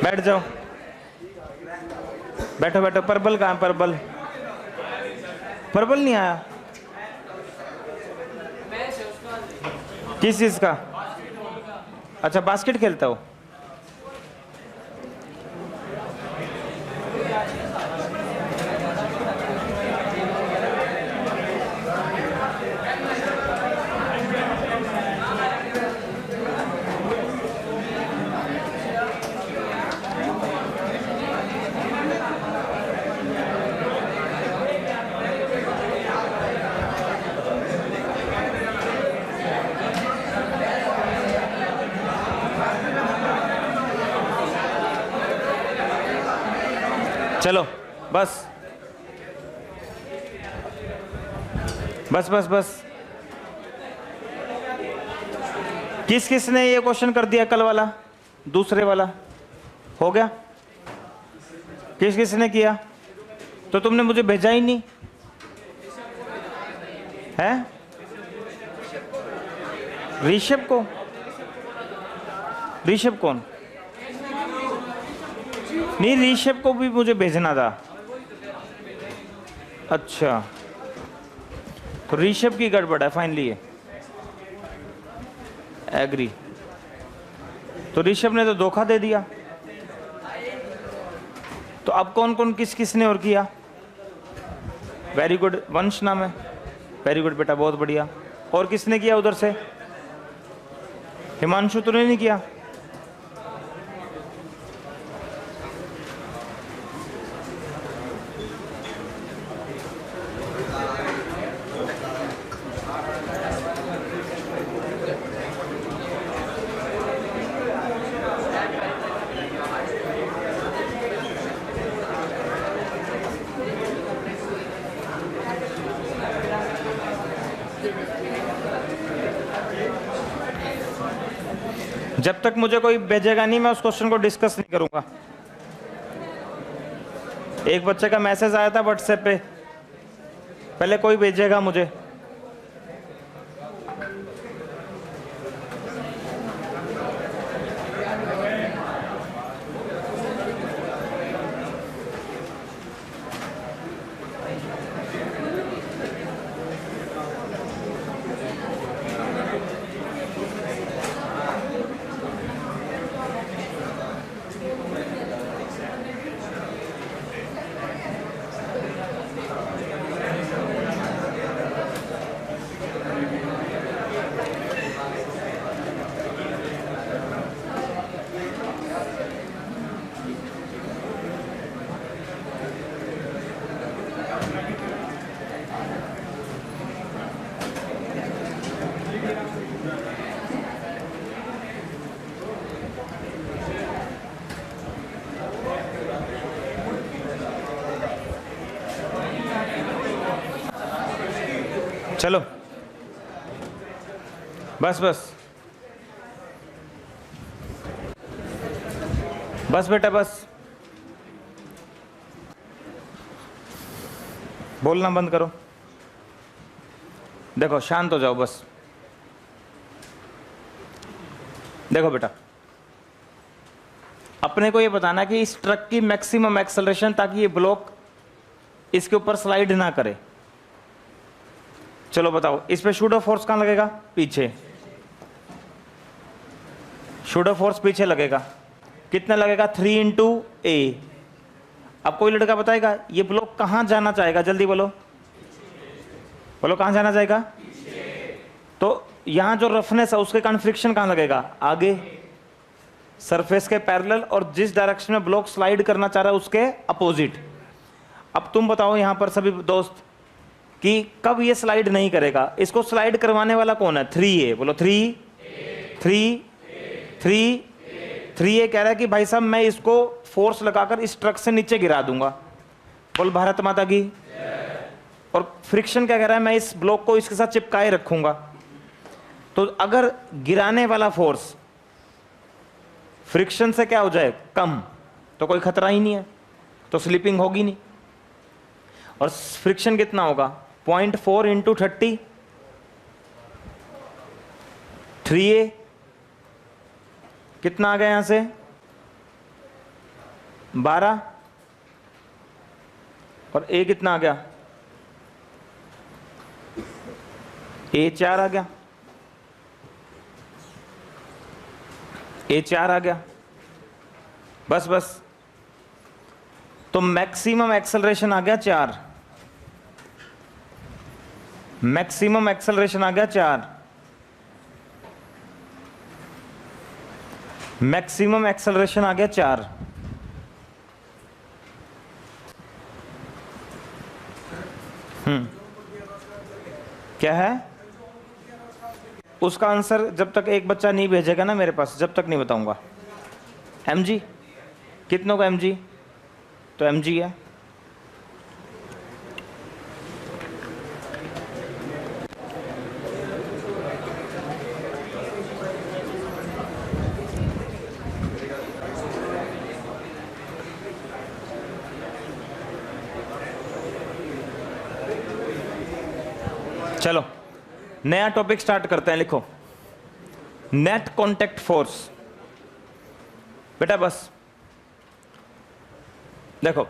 बैठ जाओ, बैठो बैठो। पर्पल कहाँ है? पर्पल, पर्पल नहीं आया। किस चीज का? अच्छा, बास्केट खेलता हो। चलो बस बस बस बस। किस किस ने ये क्वेश्चन कर दिया कल वाला, दूसरे वाला हो गया? किस किस ने किया? तो तुमने मुझे भेजा ही नहीं है। ऋषभ को? ऋषभ कौन? नहीं, ऋषभ को भी मुझे भेजना था। अच्छा, तो ऋषभ की गड़बड़ है फाइनली। ये एग्री। तो ऋषभ ने तो धोखा दे दिया। तो अब कौन कौन किस किस ने और किया? वेरी गुड, वंश नाम है। वेरी गुड बेटा, बहुत बढ़िया। और किसने किया उधर से? हिमांशु, तूने नहीं किया? जब तक मुझे कोई भेजेगा नहीं, मैं उस क्वेश्चन को डिस्कस नहीं करूंगा। एक बच्चे का मैसेज आया था व्हाट्सएप पे, पहले कोई भेजेगा मुझे। चलो बस बस बस बेटा, बस बोलना बंद करो। देखो, शांत हो जाओ बस। देखो बेटा, अपने को ये बताना कि इस ट्रक की मैक्सिमम एक्सेलरेशन, ताकि ये ब्लॉक इसके ऊपर स्लाइड ना करे। चलो बताओ, इस पे शूडो फोर्स कहां लगेगा? पीछे। शूडो फोर्स पीछे लगेगा। कितना लगेगा? 3 इंटू ए। अब कोई लड़का बताएगा ये ब्लॉक कहां जाना चाहेगा? जल्दी बोलो, बोलो कहां जाना चाहेगा? तो यहां जो रफनेस है उसके कारण फ्रिक्शन कहां लगेगा? आगे, सरफेस के पैरेलल, और जिस डायरेक्शन में ब्लॉक स्लाइड करना चाह रहा है उसके अपोजिट। अब तुम बताओ यहां पर सभी दोस्त कि कब ये स्लाइड नहीं करेगा? इसको स्लाइड करवाने वाला कौन है? 3A। बोलो 3 3 कह रहा है कि भाई साहब मैं इसको फोर्स लगाकर इस ट्रक से नीचे गिरा दूंगा। बोल भारत माता की। और फ्रिक्शन क्या कह रहा है? मैं इस ब्लॉक को इसके साथ चिपकाए रखूंगा। तो अगर गिराने वाला फोर्स फ्रिक्शन से क्या हो जाए? कम, तो कोई खतरा ही नहीं है, तो स्लिपिंग होगी नहीं। और फ्रिक्शन कितना होगा? 0.4 इंटू 30, 3A कितना आ गया यहां से? 12 और A कितना आ गया, A 4 आ गया, A 4 आ गया, बस बस। तो मैक्सिमम एक्सेलरेशन आ गया 4, मैक्सिमम एक्सेलरेशन आ गया 4, मैक्सिमम एक्सेलरेशन आ गया 4। क्या है उसका आंसर? जब तक एक बच्चा नहीं भेजेगा ना मेरे पास, जब तक नहीं बताऊंगा। mg कितनों का mg? तो mg है। चलो नया टॉपिक स्टार्ट करते हैं। लिखो नेट कांटेक्ट फोर्स। बेटा बस देखो,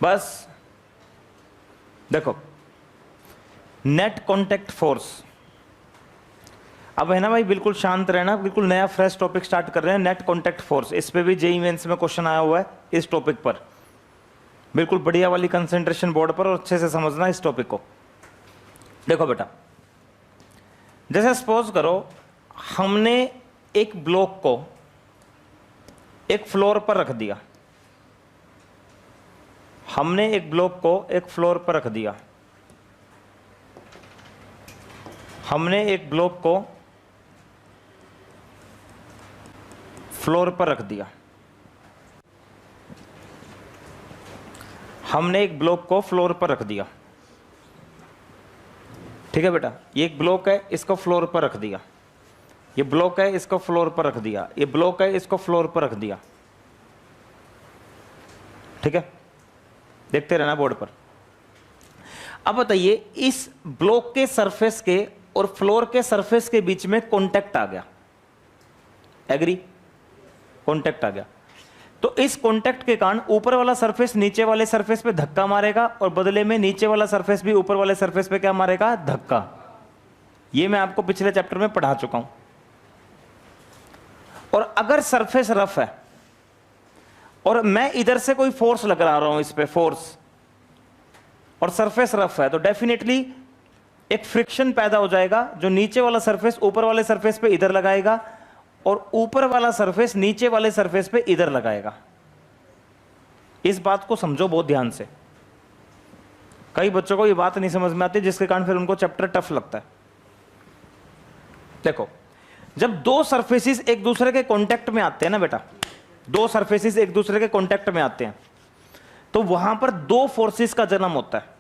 बस देखो, नेट कांटेक्ट फोर्स। अब है ना भाई, बिल्कुल शांत रहना, बिल्कुल नया फ्रेश टॉपिक स्टार्ट कर रहे हैं। नेट कांटेक्ट फोर्स, इस पे भी जेईई मेंस में क्वेश्चन आया हुआ है इस टॉपिक पर। बिल्कुल बढ़िया वाली कंसंट्रेशन बोर्ड पर और अच्छे से समझना इस टॉपिक को। देखो बेटा, जैसे सपोज करो हमने एक ब्लॉक को एक फ्लोर पर रख दिया, हमने एक ब्लॉक को एक फ्लोर पर रख दिया, हमने एक ब्लॉक को फ्लोर पर रख दिया, हमने एक ब्लॉक को फ्लोर पर रख दिया। ठीक है बेटा, ये एक ब्लॉक है, इसको फ्लोर पर रख दिया, ये ब्लॉक है, इसको फ्लोर पर रख दिया, ये ब्लॉक है, इसको फ्लोर पर रख दिया। ठीक है, देखते रहना बोर्ड पर। अब बताइए, इस ब्लॉक के सरफेस के और फ्लोर के सरफेस के बीच में कांटेक्ट आ गया। एग्री? कांटेक्ट आ गया तो इस कांटेक्ट के कारण ऊपर वाला सरफेस नीचे वाले सरफेस पे धक्का मारेगा और बदले में नीचे वाला सरफेस भी ऊपर वाले सरफेस पे क्या मारेगा? धक्का। ये मैं आपको पिछले चैप्टर में पढ़ा चुका हूं। और अगर सरफेस रफ है और मैं इधर से कोई फोर्स लगा रहा हूं इस पे, फोर्स, और सरफेस रफ है, तो डेफिनेटली एक फ्रिक्शन पैदा हो जाएगा जो नीचे वाला सरफेस ऊपर वाले सरफेस पे इधर लगाएगा और ऊपर वाला सरफेस नीचे वाले सरफेस पे इधर लगाएगा। इस बात को समझो बहुत ध्यान से। कई बच्चों को ये बात नहीं समझ में आती, जिसके कारण फिर उनको चैप्टर टफ लगता है। देखो, जब दो सरफेसेस एक दूसरे के कांटेक्ट में आते हैं ना बेटा, दो सरफेसेस एक दूसरे के कांटेक्ट में आते हैं, तो वहां पर दो फोर्सेस का जन्म होता है।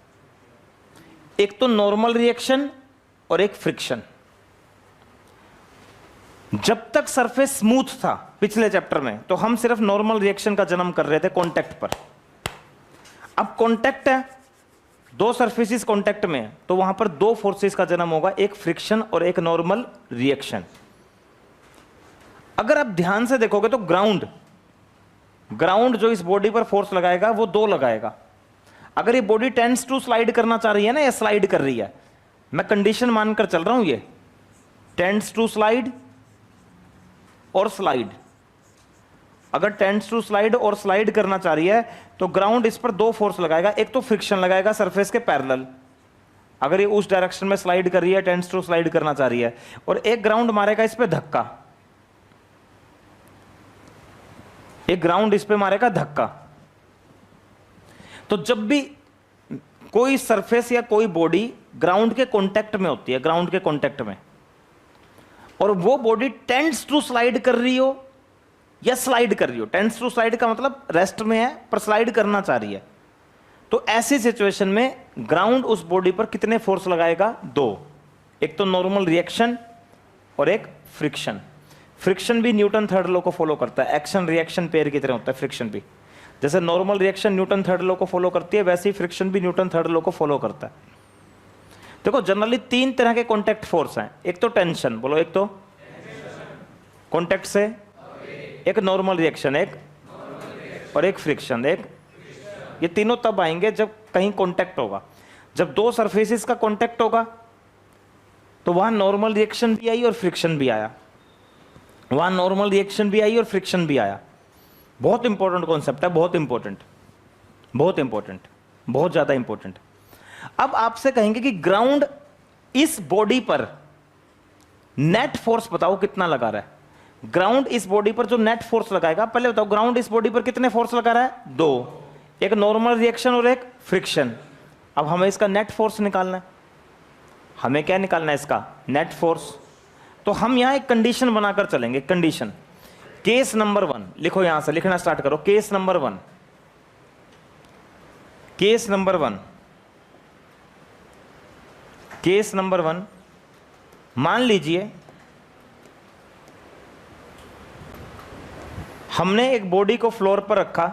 एक तो नॉर्मल रिएक्शन और एक फ्रिक्शन। जब तक सरफेस स्मूथ था पिछले चैप्टर में, तो हम सिर्फ नॉर्मल रिएक्शन का जन्म कर रहे थे कांटेक्ट पर। अब कांटेक्ट है, दो सरफेसेस कांटेक्ट में, तो वहां पर दो फोर्सेस का जन्म होगा, एक फ्रिक्शन और एक नॉर्मल रिएक्शन। अगर आप ध्यान से देखोगे तो ग्राउंड जो इस बॉडी पर फोर्स लगाएगा वो दो लगाएगा। अगर ये बॉडी टेंड्स टू स्लाइड करना चाह रही है ना, या स्लाइड कर रही है, मैं कंडीशन मानकर चल रहा हूं, ये टेंड्स टू स्लाइड और स्लाइड। अगर टेंड्स टू स्लाइड और स्लाइड करना चाह रही है तो ग्राउंड इस पर दो फोर्स लगाएगा। एक तो फ्रिक्शन लगाएगा सरफेस के पैरेलल, अगर ये उस डायरेक्शन में स्लाइड कर रही है, टेंड्स टू स्लाइड करना चाह रही है, और एक ग्राउंड मारेगा इस पे धक्का, एक ग्राउंड इस पे मारेगा धक्का। तो जब भी कोई सरफेस या कोई बॉडी ग्राउंड के कांटेक्ट में होती है, ग्राउंड के कांटेक्ट में, और वो बॉडी टेंड्स टू स्लाइड कर रही हो या स्लाइड कर रही हो, टेंड्स टू स्लाइड का मतलब रेस्ट में है पर स्लाइड करना चाह रही है, तो ऐसी सिचुएशन में ग्राउंड उस बॉडी पर कितने फोर्स लगाएगा? दो। एक तो नॉर्मल रिएक्शन और एक फ्रिक्शन। फ्रिक्शन भी न्यूटन थर्ड लॉ को फॉलो करता है, एक्शन रिएक्शन पेयर की तरह होता है फ्रिक्शन भी। जैसे normal reaction Newton third law को फॉलो करती है, वैसे ही फ्रिक्शन भी न्यूटन थर्ड लॉ को फॉलो करता है। देखो, जनरली तीन तरह के कॉन्टैक्ट फोर्स हैं। एक तो टेंशन, बोलो, एक तो कॉन्टैक्ट से एक नॉर्मल रिएक्शन, एक और एक फ्रिक्शन, एक। ये तीनों तब आएंगे जब कहीं कांटेक्ट होगा। जब दो सरफेसेस का कांटेक्ट होगा तो वहां नॉर्मल रिएक्शन भी आई और फ्रिक्शन भी आया, वहां नॉर्मल रिएक्शन भी आई और फ्रिक्शन भी आया। बहुत इंपॉर्टेंट कॉन्सेप्ट है, बहुत इंपॉर्टेंट, बहुत इंपॉर्टेंट, बहुत ज्यादा इंपॉर्टेंट। अब आपसे कहेंगे कि ग्राउंड इस बॉडी पर नेट फोर्स बताओ कितना लगा रहा है। ग्राउंड इस बॉडी पर जो नेट फोर्स लगाएगा, पहले बताओ ग्राउंड इस बॉडी पर कितने फोर्स लगा रहा है? दो, एक नॉर्मल रिएक्शन और एक फ्रिक्शन। अब हमें इसका नेट फोर्स निकालना है। हमें क्या निकालना है? इसका नेट फोर्स। तो हम यहां एक कंडीशन बनाकर चलेंगे। कंडीशन, केस नंबर 1 लिखो, यहां से लिखना स्टार्ट करो। Case number 1, case number 1, case number 1, मान लीजिए हमने एक बॉडी को फ्लोर पर रखा।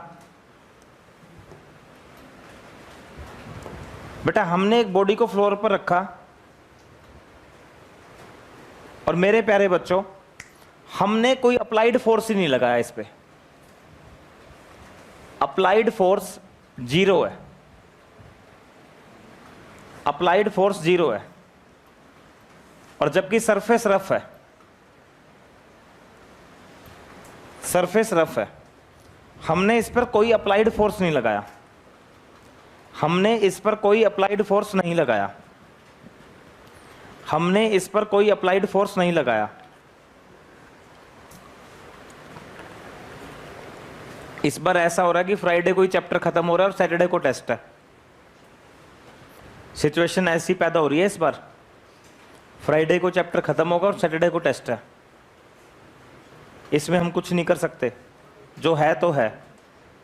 बेटा हमने एक बॉडी को फ्लोर पर रखा और मेरे प्यारे बच्चों हमने कोई अप्लाइड फोर्स ही नहीं लगाया इस पे। अप्लाइड फोर्स 0 है, अप्लाइड फोर्स 0 है, और जबकि सरफेस रफ है, सरफेस रफ है। हमने इस पर कोई अप्लाइड फोर्स नहीं लगाया, हमने इस पर कोई अप्लाइड फोर्स नहीं लगाया, हमने इस पर कोई अप्लाइड फोर्स नहीं लगाया। इस बार ऐसा हो रहा है कि फ्राइडे को ही चैप्टर खत्म हो रहा है और सैटरडे को टेस्ट है। सिचुएशन ऐसी पैदा हो रही है इस बार, फ्राइडे को चैप्टर खत्म होगा और सैटरडे को टेस्ट है। इसमें हम कुछ नहीं कर सकते, जो है तो है,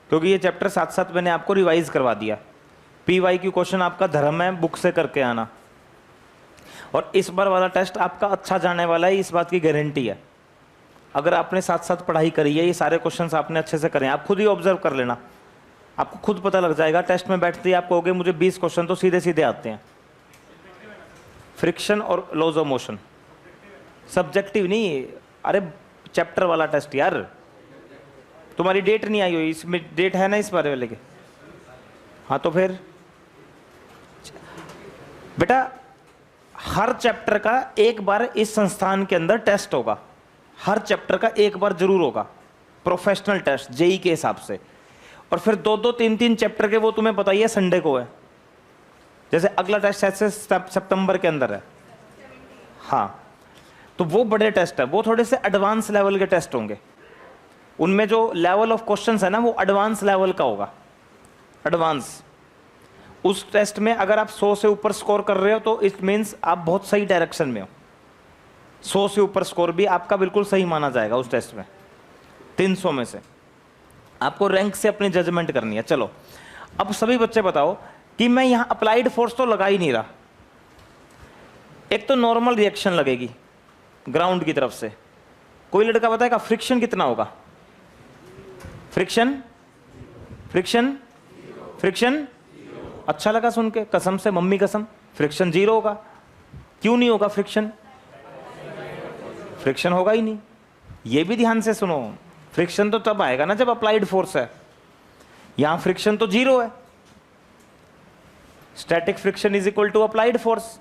क्योंकि ये चैप्टर साथ साथ मैंने आपको रिवाइज करवा दिया। PYQ क्वेश्चन आपका धर्म है बुक से करके आना, और इस बार वाला टेस्ट आपका अच्छा जाने वाला है, इस बात की गारंटी है। अगर आपने साथ साथ पढ़ाई करी है, ये सारे क्वेश्चंस आपने अच्छे से करें, आप खुद ही ऑब्जर्व कर लेना, आपको खुद पता लग जाएगा। टेस्ट में बैठते ही आप कहोगे मुझे 20 क्वेश्चन तो सीधे सीधे आते हैं। फ्रिक्शन और लॉज ऑफ मोशन, सब्जेक्टिव नहीं, अरे चैप्टर वाला टेस्ट यार। तुम्हारी डेट नहीं आई हुई, इसमें डेट है ना इस बारे में लेके? हाँ तो फिर बेटा हर चैप्टर का एक बार इस संस्थान के अंदर टेस्ट होगा, हर चैप्टर का एक बार जरूर होगा, प्रोफेशनल टेस्ट जेई के हिसाब से। और फिर 2-2, 3-3 चैप्टर के वो तुम्हें बताइए संडे को है। जैसे अगला टेस्ट ऐसे सितंबर के अंदर है, हाँ, तो वो बड़े टेस्ट है, वो थोड़े से एडवांस लेवल के टेस्ट होंगे। उनमें जो लेवल ऑफ क्वेश्चंस है ना वो एडवांस लेवल का होगा, एडवांस। उस टेस्ट में अगर आप 100 से ऊपर स्कोर कर रहे हो तो इट मीन्स आप बहुत सही डायरेक्शन में हो। 100 से ऊपर स्कोर भी आपका बिल्कुल सही माना जाएगा उस टेस्ट में। 300 में से आपको रैंक से अपनी जजमेंट करनी है। चलो अब सभी बच्चे बताओ कि मैं यहां अप्लाइड फोर्स तो लगा ही नहीं रहा। एक तो नॉर्मल रिएक्शन लगेगी ग्राउंड की तरफ से। कोई लड़का बताएगा फ्रिक्शन कितना होगा? Friction, friction, friction. अच्छा लगा सुन के, कसम से, मम्मी कसम, फ्रिक्शन 0 होगा। क्यों नहीं होगा फ्रिक्शन? फ्रिक्शन होगा ही नहीं। ये भी ध्यान से सुनो, फ्रिक्शन तो तब आएगा ना जब अप्लाइड फोर्स है। यहां फ्रिक्शन तो 0 है। Static friction is equal to applied force.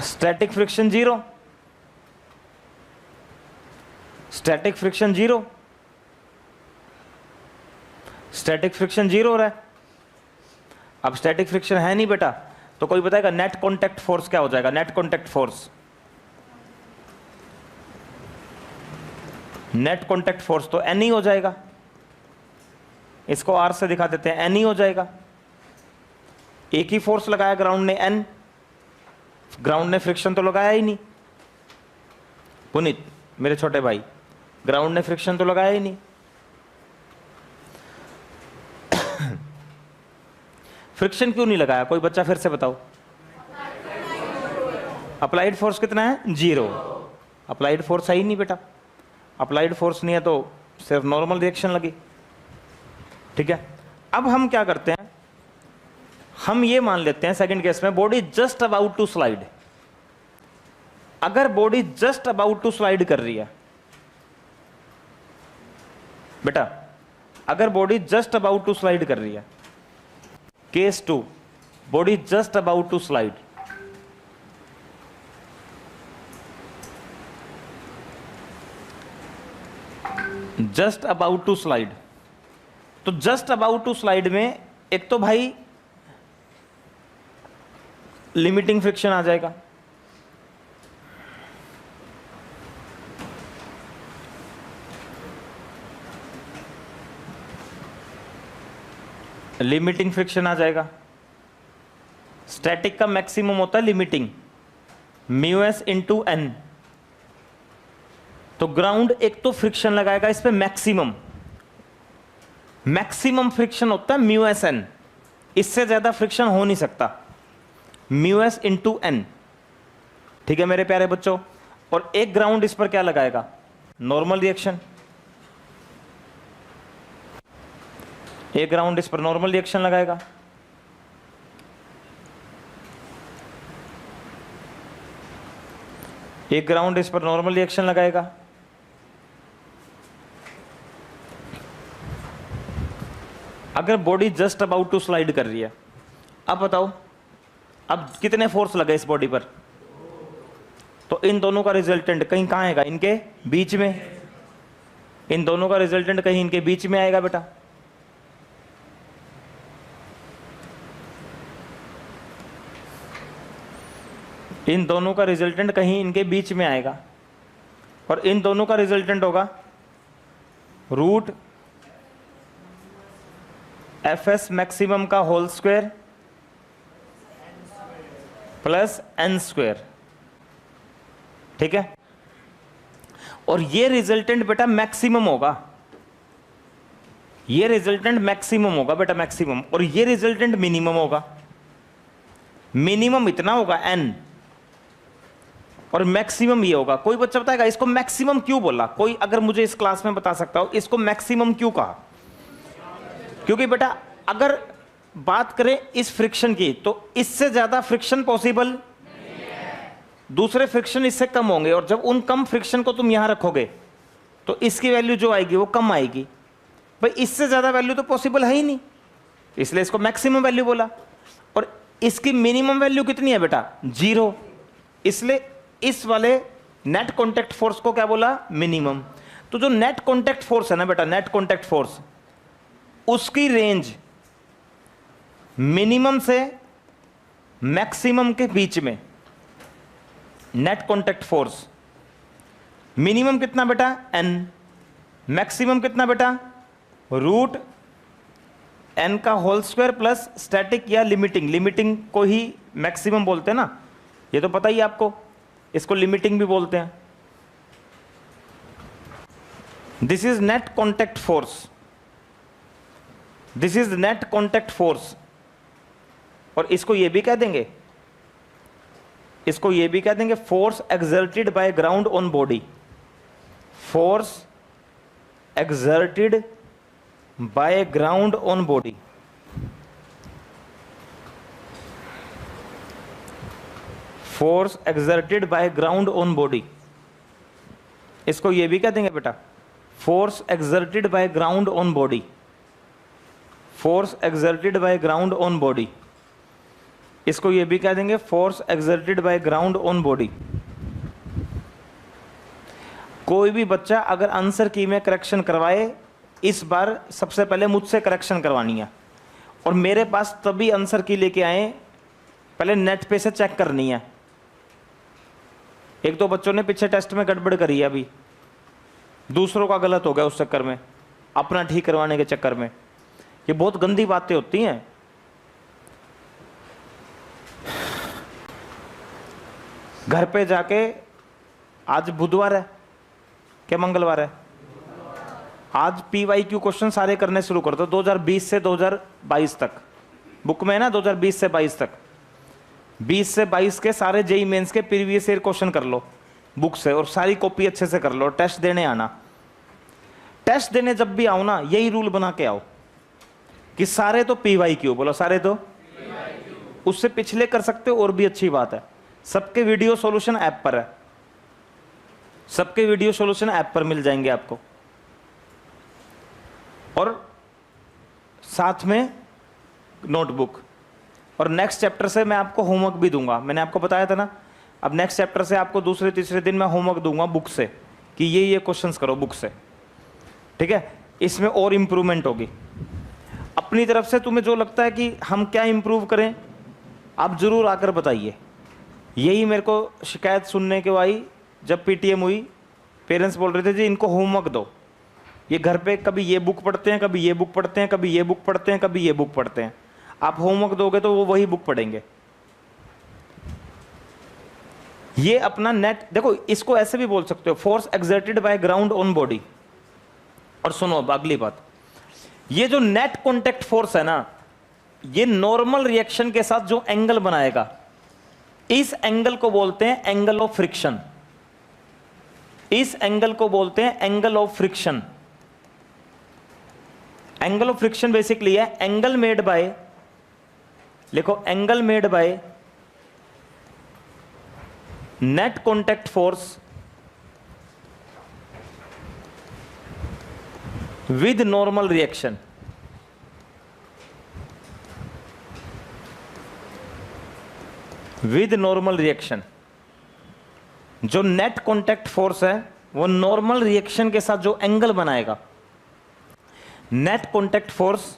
Static friction 0, static friction 0, static friction 0 हो रहा है। अब स्टैटिक फ्रिक्शन है नहीं बेटा, तो कोई बताएगा नेट कांटेक्ट फोर्स क्या हो जाएगा? Net contact force, net contact force तो N ही हो जाएगा। इसको R से दिखा देते हैं, N ही हो जाएगा। एक ही फोर्स लगाया ग्राउंड ने, N। ग्राउंड ने फ्रिक्शन तो लगाया ही नहीं। पुनीत मेरे छोटे भाई, ग्राउंड ने फ्रिक्शन तो लगाया ही नहीं। फ्रिक्शन क्यों नहीं लगाया? कोई बच्चा फिर से बताओ। अप्लाइड फोर्स कितना है? 0। अप्लाइड फोर्स है ही नहीं बेटा। अप्लाइड फोर्स नहीं है तो सिर्फ नॉर्मल रिएक्शन लगी। ठीक है, अब हम क्या करते हैं, हम ये मान लेते हैं सेकंड केस में body just about to slide. अगर body just about to slide कर रही है बेटा, अगर body just about to slide कर रही है, case 2, body just about to slide, just about to slide, तो जस्ट अबाउट टू स्लाइड में एक तो भाई लिमिटिंग फ्रिक्शन आ जाएगा, लिमिटिंग फ्रिक्शन आ जाएगा। स्टैटिक का मैक्सिमम होता है limiting, mu S into N. तो ग्राउंड एक तो फ्रिक्शन लगाएगा इस पे मैक्सिमम, मैक्सिमम फ्रिक्शन होता है म्यू एस एन, इससे ज्यादा फ्रिक्शन हो नहीं सकता, म्यू एस इंटू एन। ठीक है मेरे प्यारे बच्चों, और एक ग्राउंड इस पर क्या लगाएगा, नॉर्मल रिएक्शन, एक ग्राउंड इस पर नॉर्मल रिएक्शन लगाएगा। एक ग्राउंड इस पर नॉर्मल रिएक्शन लगाएगा। अगर body just about to slide कर रही है, अब बताओ अब कितने फोर्स लगे इस बॉडी पर, तो इन दोनों का रिजल्टेंट कहीं कहां आएगा, इनके बीच में, इन दोनों का रिजल्टेंट कहीं इनके बीच में आएगा बेटा। इन दोनों का रिजल्टेंट कहीं इनके बीच में आएगा, और इन दोनों का रिजल्टेंट होगा रूट एफ एस मैक्सिमम का whole square plus N square. ठीक है, और ये रिजल्टेंट बेटा मैक्सिमम होगा, ये रिजल्टेंट मैक्सिमम होगा बेटा, मैक्सिमम, और ये रिजल्टेंट मिनिमम होगा। मिनिमम इतना होगा एन, और मैक्सिमम ये होगा। कोई बच्चा बताएगा इसको मैक्सिमम क्यों बोला, कोई अगर मुझे इस क्लास में बता सकता हो इसको मैक्सिमम क्यों कहा? क्योंकि बेटा अगर बात करें इस फ्रिक्शन की, तो इससे ज्यादा फ्रिक्शन पॉसिबल नहीं है, दूसरे फ्रिक्शन इससे कम होंगे, और जब उन कम फ्रिक्शन को तुम यहां रखोगे तो इसकी वैल्यू जो आएगी वो कम आएगी। भाई इससे ज्यादा वैल्यू तो पॉसिबल है ही नहीं, इसलिए इसको मैक्सिमम वैल्यू बोला। और इसकी मिनिमम वैल्यू कितनी है बेटा, 0, इसलिए इस वाले नेट कॉन्टैक्ट फोर्स को क्या बोला, मिनिमम। तो जो नेट कॉन्टैक्ट फोर्स है ना बेटा, नेट कॉन्टैक्ट फोर्स, उसकी रेंज मिनिमम से मैक्सिमम के बीच में, नेट कॉन्टैक्ट फोर्स मिनिमम कितना बेटा, n, मैक्सिमम कितना बेटा, रूट n का होल स्क्वायर प्लस स्टैटिक या लिमिटिंग, लिमिटिंग को ही मैक्सिमम बोलते हैं ना, ये तो पता ही आपको, इसको लिमिटिंग भी बोलते हैं। This is net contact force, this is net contact force. और इसको ये भी कह देंगे, इसको ये भी कह देंगे force exerted by ground on body, force exerted by ground on body. Force exerted by ground on body, इसको ये भी कह देंगे बेटा force exerted by ground on body, force exerted by ground on body, इसको ये भी कह देंगे force exerted by ground on body. कोई भी बच्चा अगर आंसर की में करेक्शन करवाए, इस बार सबसे पहले मुझसे करेक्शन करवानी है, और मेरे पास तभी आंसर की लेके आए, पहले नेट पे से चेक करनी है। एक दो बच्चों ने पीछे टेस्ट में गड़बड़ करी है, अभी दूसरों का गलत हो गया उस चक्कर में, अपना ठीक करवाने के चक्कर में। ये बहुत गंदी बातें होती हैं। घर पे जाके, आज बुधवार है क्या मंगलवार है, आज PYQ क्वेश्चन सारे करने शुरू कर दो 2020 से 2022 तक, बुक में है ना 2020 से 22 तक, 20 से 22 के सारे जेई मेंस के प्रीवियस ईयर क्वेश्चन कर लो बुक से, और सारी कॉपी अच्छे से कर लो। टेस्ट देने आना, टेस्ट देने जब भी आओ ना, यही रूल बना के आओ कि सारे तो PYQ, बोलो सारे तो PYQ। उससे पिछले कर सकते हो और भी अच्छी बात है, सबके वीडियो सॉल्यूशन ऐप पर है, सबके वीडियो सॉल्यूशन ऐप पर मिल जाएंगे आपको, और साथ में नोटबुक। और नेक्स्ट चैप्टर से मैं आपको होमवर्क भी दूंगा, मैंने आपको बताया था ना। अब नेक्स्ट चैप्टर से आपको दूसरे तीसरे दिन मैं होमवर्क दूंगा बुक से, कि ये क्वेश्चंस करो बुक से, ठीक है। इसमें और इम्प्रूवमेंट होगी। अपनी तरफ से तुम्हें जो लगता है कि हम क्या इम्प्रूव करें, आप जरूर आकर बताइए। यही मेरे को शिकायत सुनने के आई जब पीटीएम हुई, पेरेंट्स बोल रहे थे जी इनको होमवर्क दो, ये घर पे कभी ये बुक पढ़ते हैं, कभी ये बुक पढ़ते हैं, कभी ये बुक पढ़ते हैं, कभी ये बुक पढ़ते हैं। आप होमवर्क दोगे तो वो वही बुक पढ़ेंगे। ये अपना नेट देखो, इसको ऐसे भी बोल सकते हो, force exerted by ground on body. और सुनो अब अगली बात, ये जो नेट कॉन्टेक्ट फोर्स है ना, ये नॉर्मल रिएक्शन के साथ जो एंगल बनाएगा, इस एंगल को बोलते हैं एंगल ऑफ फ्रिक्शन। इस एंगल को बोलते हैं angle of friction. Angle of friction basically है एंगल मेड बाय, लिखो, angle made by net contact force with normal reaction. With normal reaction, जो नेट कॉन्टैक्ट फोर्स है वो नॉर्मल रिएक्शन के साथ जो एंगल बनाएगा, net contact force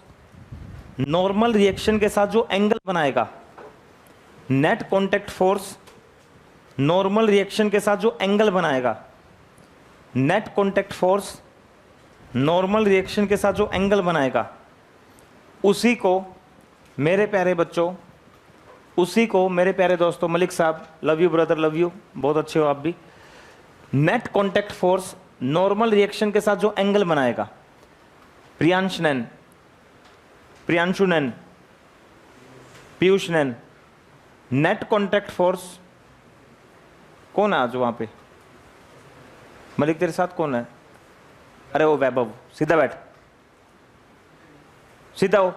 normal reaction के साथ जो एंगल बनाएगा, net contact force normal reaction के साथ जो एंगल बनाएगा, net contact force normal reaction के साथ जो एंगल बनाएगा, उसी को मेरे प्यारे बच्चों, उसी को मेरे प्यारे दोस्तों, मलिक साहब love you brother, love you, बहुत अच्छे हो आप भी। Net contact force normal reaction के साथ जो एंगल बनाएगा, प्रियांश नैन, प्रियांशु नैन, पीयूष नैन, नेट कॉन्टैक्ट फोर्स कौन है आज वहां पे? मलिक तेरे साथ कौन है? अरे वो वैभव, सीधा बैठ, सीधा हो।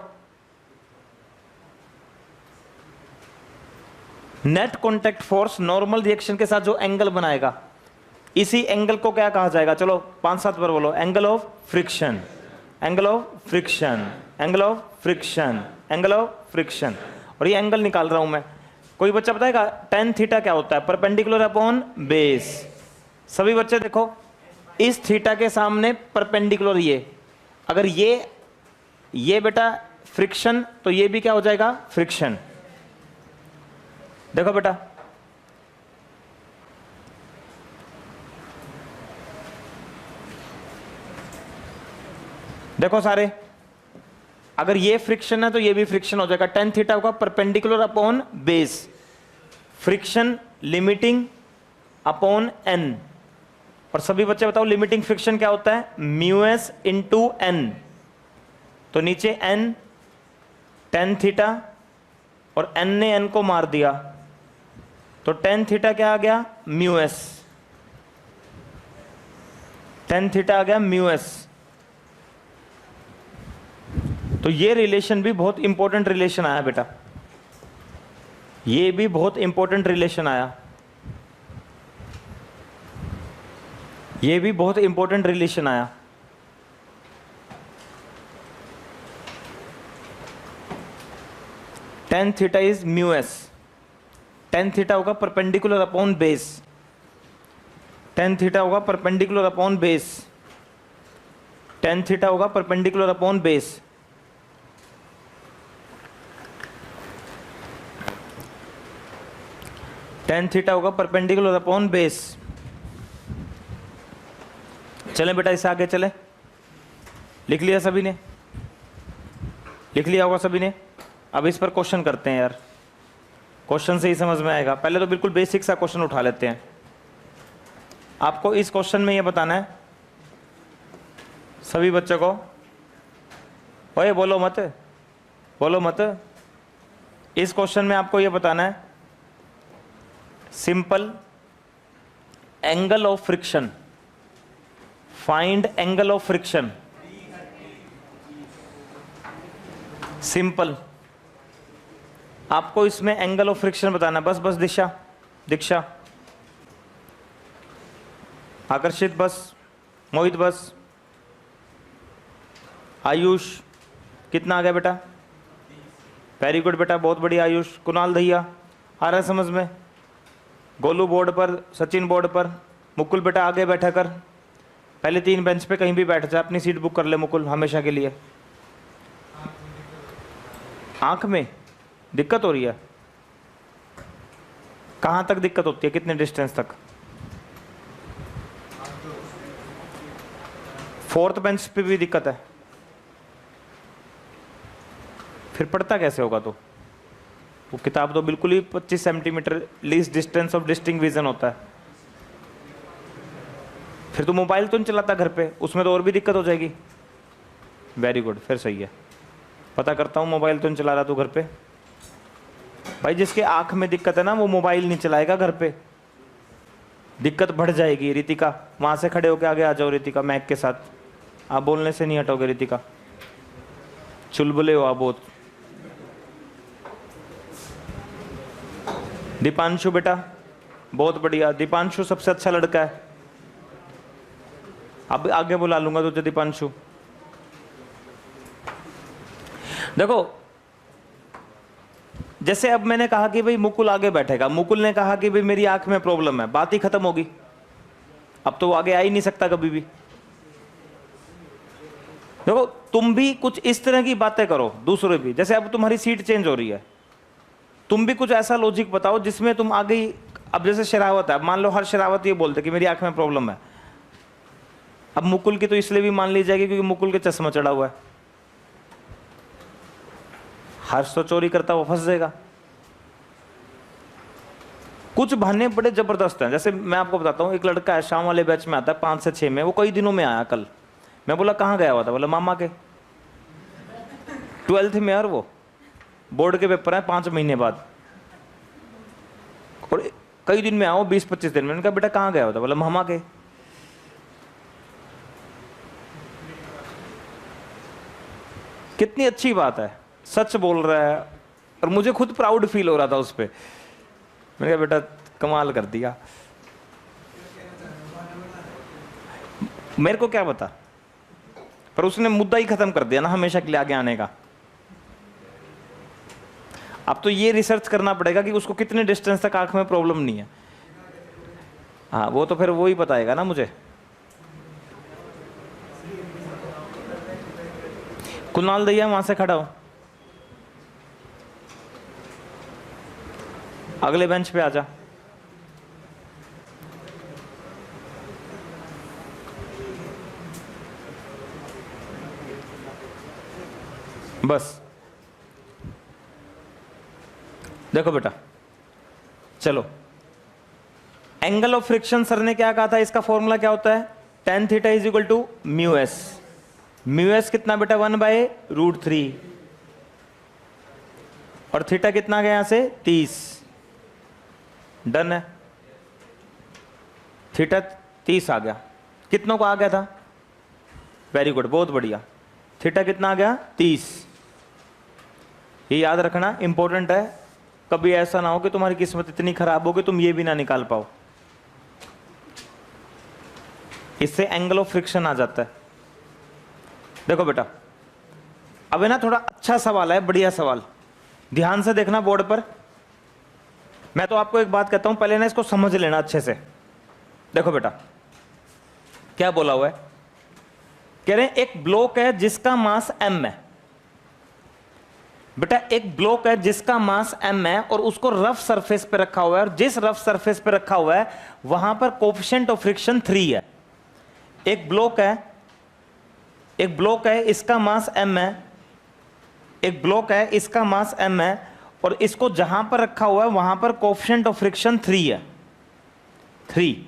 Net contact force normal reaction के साथ जो एंगल बनाएगा, इसी एंगल को क्या कहा जाएगा? चलो 5-7 बार बोलो, angle of friction, angle of friction, angle of friction, angle of friction. और ये एंगल निकाल रहा हूं मैं, कोई बच्चा बताएगा tan थीटा क्या होता है? Perpendicular upon base. सभी बच्चे देखो, इस थीटा के सामने परपेंडिकुलर ये, अगर ये बेटा फ्रिक्शन, तो ये भी क्या हो जाएगा? फ्रिक्शन। देखो बेटा, देखो सारे, अगर ये फ्रिक्शन है तो ये भी फ्रिक्शन हो जाएगा। tan थीटा होगा perpendicular upon base, friction limiting upon n। और सभी बच्चे बताओ लिमिटिंग फ्रिक्शन क्या होता है? Mu s into n। तो नीचे n tan थीटा, और n ने n को मार दिया, तो tan थीटा क्या आ गया? म्यूएस। tan थीटा आ गया म्यूएस। तो ये रिलेशन भी बहुत इंपॉर्टेंट रिलेशन आया बेटा, ये भी बहुत इंपॉर्टेंट रिलेशन आया, ये भी बहुत इंपॉर्टेंट रिलेशन आया। tan theta is mu s, tan theta होगा perpendicular upon base, tan theta होगा perpendicular upon base, tan theta होगा perpendicular upon base. tan theta होगा परपेंडिकुलर अपॉन बेस। चले बेटा इससे आगे चले, लिख लिया सभी ने? लिख लिया होगा सभी ने? अब इस पर क्वेश्चन करते हैं यार, क्वेश्चन से ही समझ में आएगा। पहले तो बिल्कुल बेसिक सा क्वेश्चन उठा लेते हैं। आपको इस क्वेश्चन में ये बताना है सभी बच्चों को, ओए बोलो मत, बोलो मत। इस क्वेश्चन में आपको ये बताना है simple angle of friction, find angle of friction. Simple, आपको इसमें एंगल ऑफ फ्रिक्शन बताना, बस बस। दिशा, दीक्षा, आकर्षित बस, मोहित बस, आयुष कितना आ गया बेटा? वेरी गुड बेटा, बहुत बढ़िया आयुष। कुणाल दहिया आ रहा है समझ में? गोलू बोर्ड पर, सचिन बोर्ड पर। मुकुल बेटा आगे बैठा कर, पहले 3 बेंच पे कहीं भी बैठ जा, अपनी सीट बुक कर ले मुकुल हमेशा के लिए। आंख में दिक्कत हो रही है? कहाँ तक दिक्कत होती है, कितने डिस्टेंस तक? 4th बेंच पे भी दिक्कत है? फिर पढ़ता कैसे होगा? तो वो किताब तो बिल्कुल ही 25 centimetre least distance of distinct vision होता है। फिर तो मोबाइल तो नहीं चलाता घर पे, उसमें तो और भी दिक्कत हो जाएगी। वेरी गुड, फिर सही है। पता करता हूँ, मोबाइल तो नहीं चला रहा तू घर पे? भाई जिसके आंख में दिक्कत है ना, वो मोबाइल नहीं चलाएगा घर पे, दिक्कत बढ़ जाएगी। रितिका वहां से खड़े होके आगे आ जाओ। रितिका मैक के साथ, आप बोलने से नहीं हटोगे। रितिका चुलबुले हो आप बहुत। दीपांशु बेटा बहुत बढ़िया, दीपांशु सबसे अच्छा लड़का है। अब आगे बुला लूंगा तुझे दीपांशु। देखो जैसे अब मैंने कहा कि भाई मुकुल आगे बैठेगा, मुकुल ने कहा कि भाई मेरी आंख में प्रॉब्लम है, बात ही खत्म होगी। अब तो वो आगे आ ही नहीं सकता कभी भी। देखो तुम भी कुछ इस तरह की बातें करो, दूसरे भी। जैसे अब तुम्हारी सीट चेंज हो रही है, तुम भी कुछ ऐसा लॉजिक बताओ जिसमें तुम आगे ही। अब जैसे शरावत है, अब मान लो हर शरावत ये बोलते कि मेरी आंख में प्रॉब्लम है। अब मुकुल की तो इसलिए भी मान ली जाएगी क्योंकि मुकुल के चश्मा चढ़ा हुआ है। हर्ष तो चोरी करता वो फंस जाएगा। कुछ बहाने बड़े जबरदस्त हैं। जैसे मैं आपको बताता हूँ, एक लड़का है शाम वाले बैच में आता है 5 से 6 में, वो कई दिनों में आया कल। मैं बोला कहाँ गया हुआ था? बोला मामा के। 12th में, और वो बोर्ड के पेपर है 5 महीने बाद, और कई दिन में आओ 20-25 दिन में। मैंने कहा बेटा कहाँ गया होता? बोला मामा के। कितनी अच्छी बात है, सच बोल रहा है, और मुझे खुद प्राउड फील हो रहा था उस पर। मैंने कहा बेटा कमाल कर दिया। मेरे को क्या पता, पर उसने मुद्दा ही खत्म कर दिया ना हमेशा के लिए आगे आने का। अब तो ये रिसर्च करना पड़ेगा कि उसको कितने डिस्टेंस तक आंख में प्रॉब्लम नहीं है। हाँ वो तो फिर वो ही बताएगा ना मुझे। कुणाल दैया वहां से खड़ा हो, अगले बेंच पे आ जा। बस देखो बेटा, चलो एंगल ऑफ फ्रिक्शन सर ने क्या कहा था, इसका फॉर्मूला क्या होता है? tan theta is equal to mu S. Mu S कितना बेटा? 1/√3। और थीटा कितना गया यहां से? 30। डन है, थीटा 30 आ गया। कितनों को आ गया था? वेरी गुड, बहुत बढ़िया। थीटा कितना आ गया? 30। ये याद रखना, इंपॉर्टेंट है। कभी ऐसा ना हो कि तुम्हारी किस्मत इतनी खराब हो कि तुम ये भी ना निकाल पाओ। इससे एंगल ऑफ फ्रिक्शन आ जाता है। देखो बेटा, अब है ना थोड़ा अच्छा सवाल है, बढ़िया सवाल, ध्यान से देखना बोर्ड पर। मैं तो आपको एक बात कहता हूं, पहले ना इसको समझ लेना अच्छे से। देखो बेटा क्या बोला हुआ है, कह रहे हैं एक ब्लॉक है जिसका मास m है। बेटा एक ब्लॉक है जिसका मास m है और उसको रफ सरफेस पे रखा हुआ है, और जिस रफ सरफेस पे रखा हुआ है वहां पर कोएफिशिएंट ऑफ फ्रिक्शन 3 है। एक ब्लॉक है, इसका मास m है। एक ब्लॉक है, इसका मास m है, और इसको जहां पर रखा हुआ है वहां पर कोएफिशिएंट ऑफ फ्रिक्शन 3 है, 3।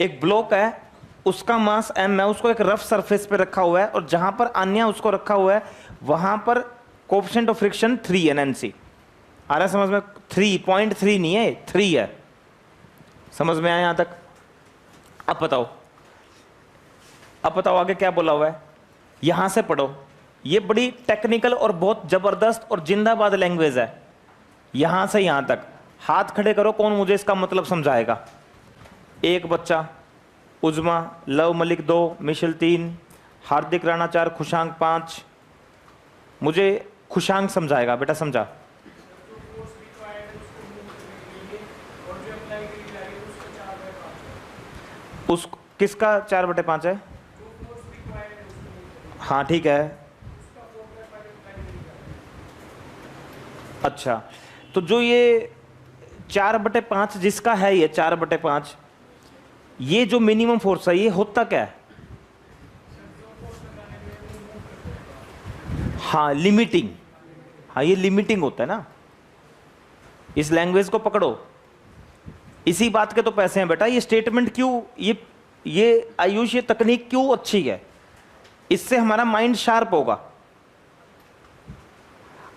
एक ब्लॉक है, उसका मास m है, उसको एक रफ सरफेस पे रखा हुआ है, और जहां पर अन्य उसको रखा हुआ है वहां पर कोएफिशिएंट ऑफ फ्रिक्शन 3 है। नैन्सी आ रहा है समझ में? 3.3 नहीं है, 3 है। समझ में आया यहां तक? अब बताओ आगे क्या बोला हुआ है। यहां से पढ़ो, ये बड़ी टेक्निकल और बहुत जबरदस्त और जिंदाबाद लैंग्वेज है। यहां से यहां तक हाथ खड़े करो, कौन मुझे इसका मतलब समझाएगा? एक बच्चा उजमा, लव मलिक 2, मिशेल 3, हार्दिक राणा 4, खुशांक 5। मुझे खुशांक समझाएगा बेटा, समझा। उस किसका 4/5 है? हाँ ठीक है। अच्छा, तो जो ये 4/5 जिसका है, ये 4/5, ये जो मिनिमम फोर्स है, ये होता क्या है? हाँ लिमिटिंग। हाँ ये लिमिटिंग होता है ना। इस लैंग्वेज को पकड़ो, इसी बात के तो पैसे हैं बेटा। ये स्टेटमेंट क्यों, ये आयुष, ये तकनीक क्यों अच्छी है? इससे हमारा माइंड शार्प होगा।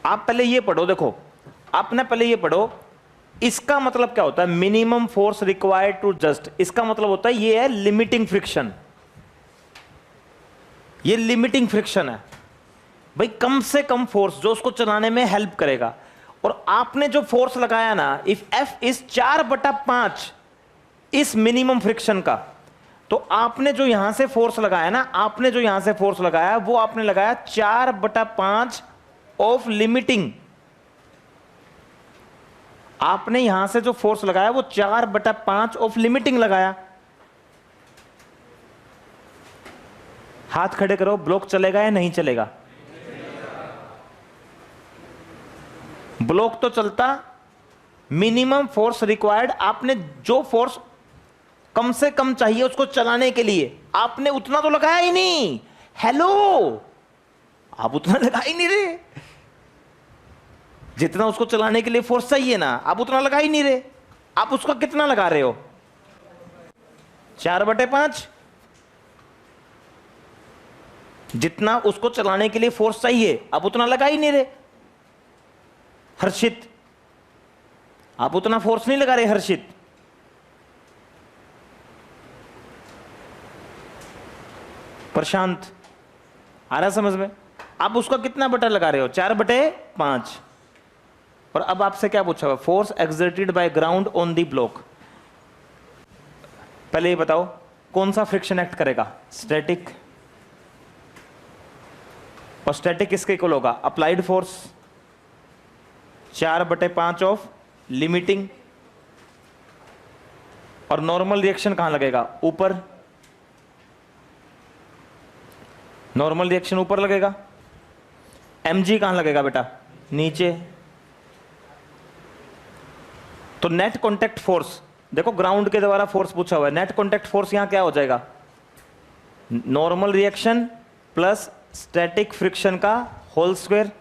आप पहले ये पढ़ो, देखो आपने पहले ये पढ़ो, इसका मतलब क्या होता है? Minimum force required to just, इसका मतलब होता है ये है लिमिटिंग फ्रिक्शन। ये लिमिटिंग फ्रिक्शन है भाई, कम से कम फोर्स जो उसको चलाने में हेल्प करेगा। और आपने जो फोर्स लगाया ना, इफ एफ इज 4/5 इस मिनिमम फ्रिक्शन का, तो आपने जो यहां से फोर्स लगाया ना, आपने जो यहां से फोर्स लगाया, वो आपने लगाया 4/5 ऑफ लिमिटिंग। आपने यहां से जो फोर्स लगाया वो 4/5 ऑफ लिमिटिंग लगाया। हाथ खड़े करो, ब्लॉक चलेगा या नहीं चलेगा? ब्लॉक तो चलता। मिनिमम फोर्स रिक्वायर्ड, आपने जो फोर्स कम से कम चाहिए उसको चलाने के लिए, आपने उतना तो लगाया ही नहीं। हेलो, आप उतना लगा ही नहीं रहे। जितना उसको चलाने के लिए फोर्स चाहिए ना, आप उतना लगा ही नहीं रहे। आप उसका कितना लगा रहे हो? 4/5। जितना उसको चलाने के लिए फोर्स चाहिए, आप उतना लगा ही नहीं रहे। हर्षित, आप उतना फोर्स नहीं लगा रहे। हर्षित, प्रशांत, आ रहा समझ में? आप उसका कितना बटा लगा रहे हो? 4/5। और अब आपसे क्या पूछा हुआ? Force exerted by ground on the block. पहले ये बताओ कौन सा फ्रिक्शन एक्ट करेगा? स्टैटिक। और स्टैटिक किसके इक्वल होगा? Applied force 4/5 of limiting. और नॉर्मल रिएक्शन कहां लगेगा? ऊपर। नॉर्मल रिएक्शन ऊपर लगेगा। mg कहां लगेगा बेटा? नीचे। तो नेट कॉन्टैक्ट फोर्स, देखो ग्राउंड के द्वारा फोर्स पूछा हुआ है, नेट कॉन्टैक्ट फोर्स यहां क्या हो जाएगा? Normal reaction plus static friction का whole square.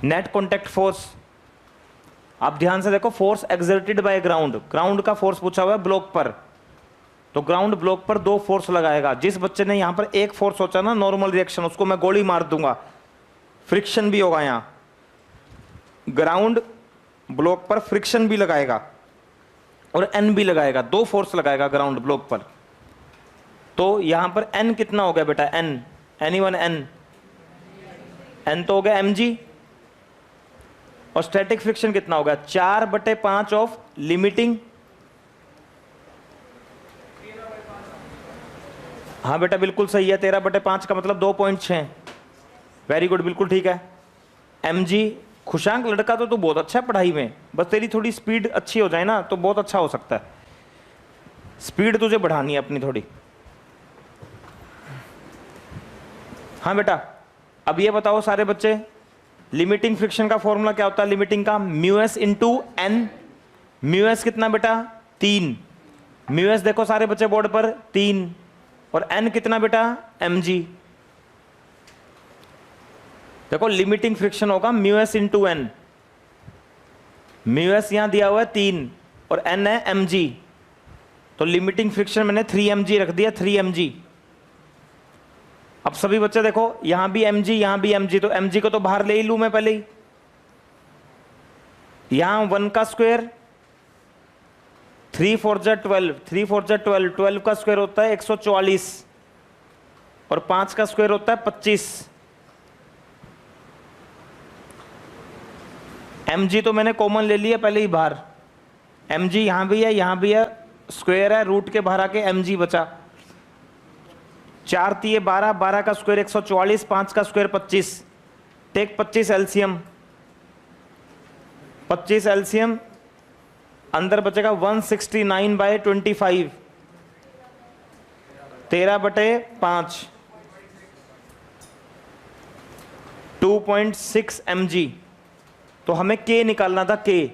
Net contact force, आप ध्यान से देखो, force exerted by ground, ground का फोर्स पूछा हुआ है ब्लॉक पर, तो ग्राउंड ब्लॉक पर 2 फोर्स लगाएगा। जिस बच्चे ने यहां पर एक फोर्स सोचा ना नॉर्मल रिएक्शन, उसको मैं गोली मार दूंगा, फ्रिक्शन भी होगा यहां। ग्राउंड ब्लॉक पर फ्रिक्शन भी लगाएगा और एन भी लगाएगा, 2 फोर्स लगाएगा ग्राउंड ब्लॉक पर। तो यहां पर एन कितना हो गया बेटा? N, anyone N? एन तो हो गया mg। और स्टैटिक फ्रिक्शन कितना होगा? 4/5 ऑफ लिमिटिंग। हाँ बेटा बिल्कुल सही है, 13/5 का मतलब 2.6। वेरी गुड, बिल्कुल ठीक है। mg। खुशांक लड़का तो तू बहुत अच्छा है पढ़ाई में, बस तेरी थोड़ी स्पीड अच्छी हो जाए ना तो बहुत अच्छा हो सकता है। स्पीड तुझे बढ़ानी है अपनी थोड़ी। हाँ बेटा, अब ये बताओ सारे बच्चे, लिमिटिंग फ्रिक्शन का फॉर्मूला क्या होता है? लिमिटिंग का μs इंटू एन। μs कितना बेटा? 3। μs देखो सारे बच्चे बोर्ड पर 3। और n कितना बेटा? mg। देखो लिमिटिंग फ्रिक्शन होगा μs इंटू एन। μs यहां दिया हुआ है 3 और n है mg, तो लिमिटिंग फ्रिक्शन मैंने 3mg रख दिया, 3mg। अब सभी बच्चे देखो, यहां भी mg, यहां भी mg, तो mg को तो बाहर ले ही लू मैं पहले ही। यहां 1 का स्क्वायर, 3 4 जा 12, 3 4 जा 12, 12 का स्क्वायर होता है 144 और 5 का स्क्वायर होता है 25। mg तो मैंने कॉमन ले लिया पहले ही बाहर। mg यहां भी है, यहां भी है, स्क्वायर है, रूट के बाहर आके mg बचा। 4 तिये 12, 12 का स्क्वायर 144, 5 का स्क्वायर 25। टेक 25 एलसीएम, 25 एलसीएम, अंदर बचेगा 169/25, 13/5, 2.6 mg। तो हमें k निकालना था, k,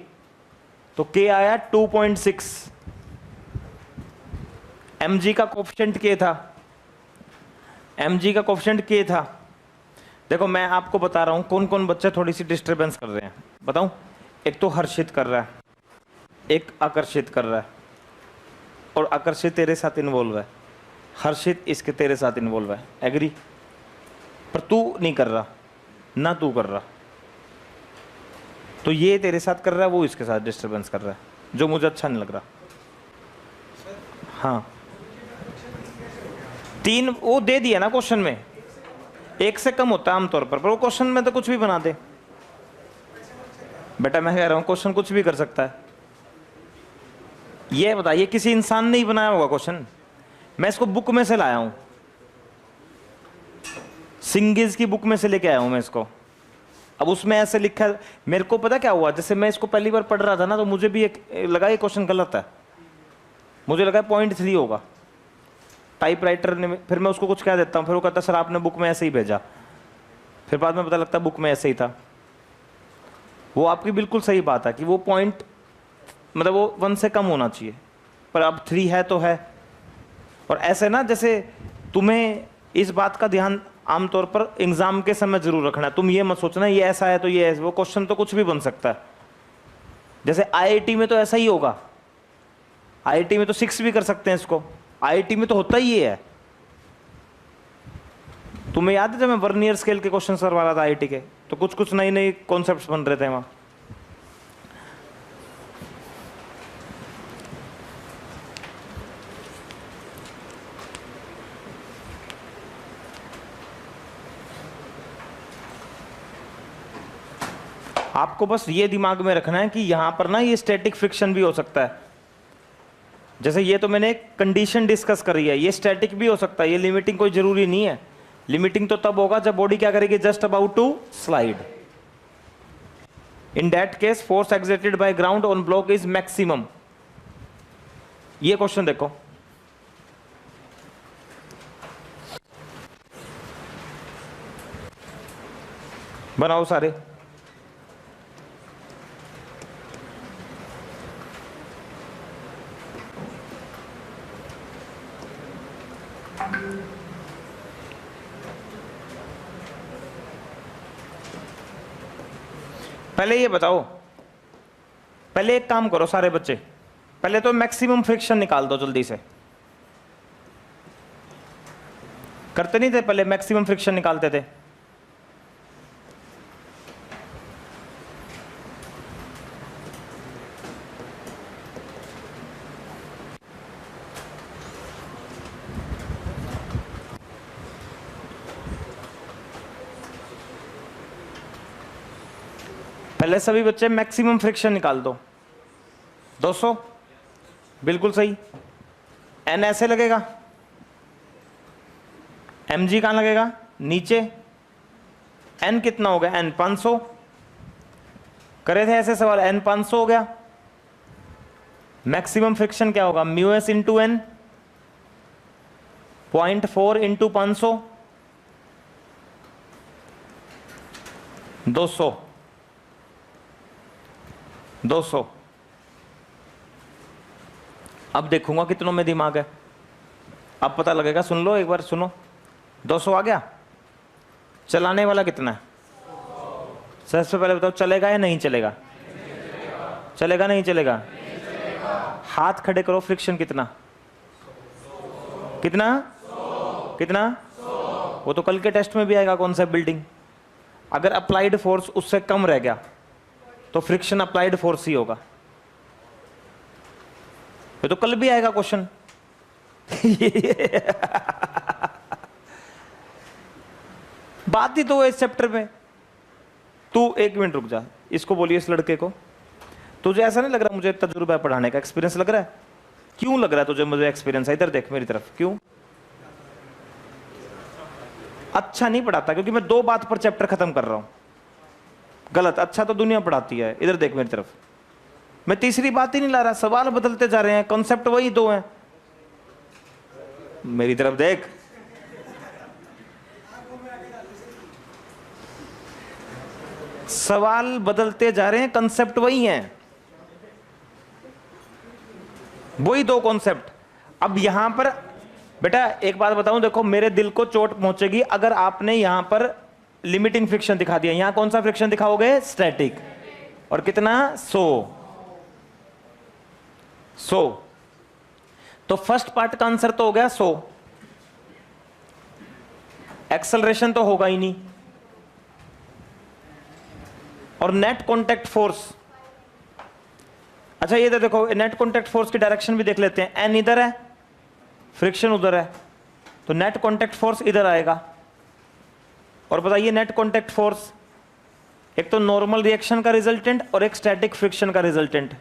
तो k आया 2.6। mg का कोफिशिएंट k था, mg का कोफिशिएंट k था। देखो मैं आपको बता रहा हूं कौन कौन बच्चे थोड़ी सी डिस्टरबेंस कर रहे हैं, बताऊं। एक तो हर्षित कर रहा है, एक आकर्षित कर रहा है, और आकर्षित तेरे साथ इन्वॉल्व है, हर्षित इसके तेरे साथ इन्वॉल्व है, एग्री। पर तू नहीं कर रहा, ना तू कर रहा, तो ये तेरे साथ कर रहा है, वो इसके साथ डिस्टरबेंस कर रहा है, जो मुझे अच्छा नहीं लग रहा। हाँ 3 वो दे दिया ना क्वेश्चन में, 1 से कम होता है आमतौर पर वो क्वेश्चन में तो कुछ भी बना दे। बेटा मैं कह रहा हूं क्वेश्चन कुछ भी कर सकता है। ये बताइए किसी इंसान ने ही बनाया होगा क्वेश्चन, मैं इसको बुक में से लाया हूं, सिंगिज की बुक में से लेके आया हूं मैं इसको। अब उसमें ऐसे लिखा है, मेरे को पता क्या हुआ, जैसे मैं इसको पहली बार पढ़ रहा था ना, तो मुझे भी एक लगा ये क्वेश्चन गलत है, मुझे लगा 0.3 होगा। टाइपराइटर ने, फिर मैं उसको कुछ कह देता हूँ, फिर वो कहता सर आपने बुक में ऐसे ही भेजा, फिर बाद में पता लगता बुक में ऐसे ही था। वो आपकी बिल्कुल सही बात है कि वो पॉइंट मतलब वो 1 से कम होना चाहिए, पर अब 3 है तो है। और ऐसे ना, जैसे तुम्हें इस बात का ध्यान आमतौर पर एग्जाम के समय जरूर रखना है, तुम ये मत सोचना ये ऐसा है तो ये ऐसा, वो क्वेश्चन तो कुछ भी बन सकता है। जैसे आईआईटी में तो ऐसा ही होगा, आईआईटी में तो 6 भी कर सकते हैं इसको, आईआईटी में तो होता ही ये है। तुम्हें याद है जब मैं वर्नियर स्केल के क्वेश्चन करवा रहा था आईआईटी के, तो कुछ कुछ नई नई कॉन्सेप्ट्स बन रहे थे वहां। आपको बस ये दिमाग में रखना है कि यहां पर ना ये स्टैटिक फ्रिक्शन भी हो सकता है। जैसे ये तो मैंने कंडीशन डिस्कस करी है, ये स्टैटिक भी हो सकता है, ये लिमिटिंग कोई जरूरी नहीं है। लिमिटिंग तो तब होगा जब बॉडी क्या करेगी, just about to slide. In that case force exerted by ground on block is maximum. ये क्वेश्चन देखो, बनाओ सारे। पहले ये बताओ, पहले एक काम करो सारे बच्चे, पहले तो मैक्सिमम फ्रिक्शन निकाल दो जल्दी से। करते नहीं थे पहले, मैक्सिमम फ्रिक्शन निकालते थे। पहले सभी बच्चे मैक्सिमम फ्रिक्शन निकाल दो। 200 बिल्कुल सही। एन ऐसे लगेगा, mg कहां लगेगा, नीचे। एन कितना हो गया, एन 500 करे थे ऐसे सवाल, एन 500 हो गया। मैक्सिमम फ्रिक्शन क्या होगा, mu S into N, 0.4 into 500, 200। 200। अब देखूंगा कितनों में दिमाग है, अब पता लगेगा। सुन लो एक बार, सुनो। 200 आ गया। चलाने वाला कितना है, सबसे पहले बताओ, चलेगा या नहीं चलेगा? चलेगा नहीं चलेगा? हाथ खड़े करो, फ्रिक्शन कितना कितना कितना? वो तो कल के टेस्ट में भी आएगा, कौन सा बिल्डिंग। अगर अप्लाइड फोर्स उससे कम रह गया तो फ्रिक्शन अप्लाइड फोर्स ही होगा। ये तो कल भी आएगा क्वेश्चन। बात ही तो है इस चैप्टर में। तू 1 मिनट रुक जा, इसको बोलिए, इस लड़के को, तुझे ऐसा नहीं लग रहा मुझे तजुर्बा है पढ़ाने का, एक्सपीरियंस लग रहा है? क्यों लग रहा है तुझे मुझे एक्सपीरियंस है? इधर देख मेरी तरफ, क्यों? अच्छा नहीं पढ़ाता, क्योंकि मैं 2 बात पर चैप्टर खत्म कर रहा हूं। गलत, अच्छा तो दुनिया पढ़ाती है। इधर देख मेरी तरफ, मैं तीसरी बात ही नहीं ला रहा, सवाल बदलते जा रहे हैं, कॉन्सेप्ट वही 2 हैं। मेरी तरफ देख, सवाल बदलते जा रहे हैं, कॉन्सेप्ट वही हैं, वही 2 कॉन्सेप्ट। अब यहां पर बेटा एक बात बताऊं, देखो मेरे दिल को चोट पहुंचेगी अगर आपने यहां पर लिमिटिंग फ्रिक्शन दिखा दिया। यहां कौन सा फ्रिक्शन दिखाओगे? स्टैटिक। और कितना? 100। तो फर्स्ट पार्ट का आंसर तो हो गया 100। एक्सेलरेशन तो होगा ही नहीं। और नेट कांटेक्ट फोर्स, अच्छा ये देखो, नेट कांटेक्ट फोर्स की डायरेक्शन भी देख लेते हैं। एन इधर है, फ्रिक्शन उधर है, तो नेट कांटेक्ट फोर्स इधर आएगा। और बताइए नेट कांटेक्ट फोर्स एक तो नॉर्मल रिएक्शन का रिजल्टेंट और एक स्टैटिक फ्रिक्शन का रिजल्टेंट।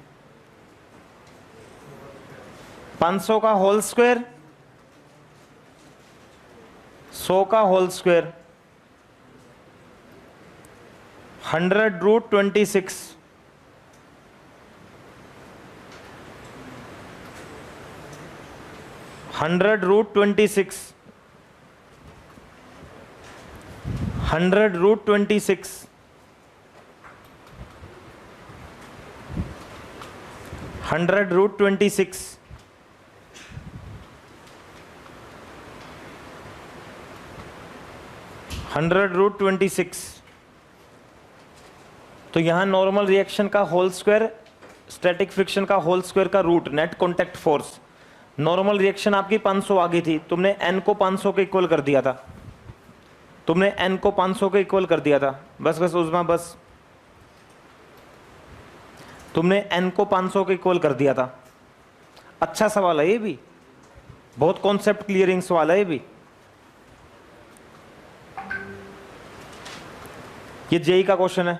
500 का होल स्क्वायर, 100 का होल स्क्वायर, 100√26। 100√26, 100√26, 100√26, 100√26। तो यहां नॉर्मल रिएक्शन का होल स्क्वायर, स्टैटिक फ्रिक्शन का होल स्क्वायर का root, net contact force. Normal reaction आपकी 500 आ गई थी, तुमने n को 500 के इक्वल कर दिया था, तुमने n को 500 के इक्वल कर दिया था। बस उस्मा बस, तुमने n को 500 के इक्वल कर दिया था। अच्छा सवाल है ये भी, बहुत कॉन्सेप्ट क्लियरिंग सवाल है ये भी। ये जेई का क्वेश्चन है,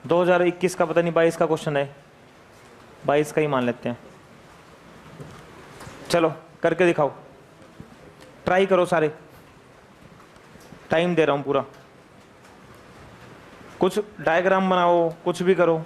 2021 का, पता नहीं 22 का क्वेश्चन है, 22 का ही मान लेते हैं। चलो करके दिखाओ, ट्राई करो सारे, टाइम दे रहा हूं पूरा। कुछ डायग्राम बनाओ, कुछ भी करो।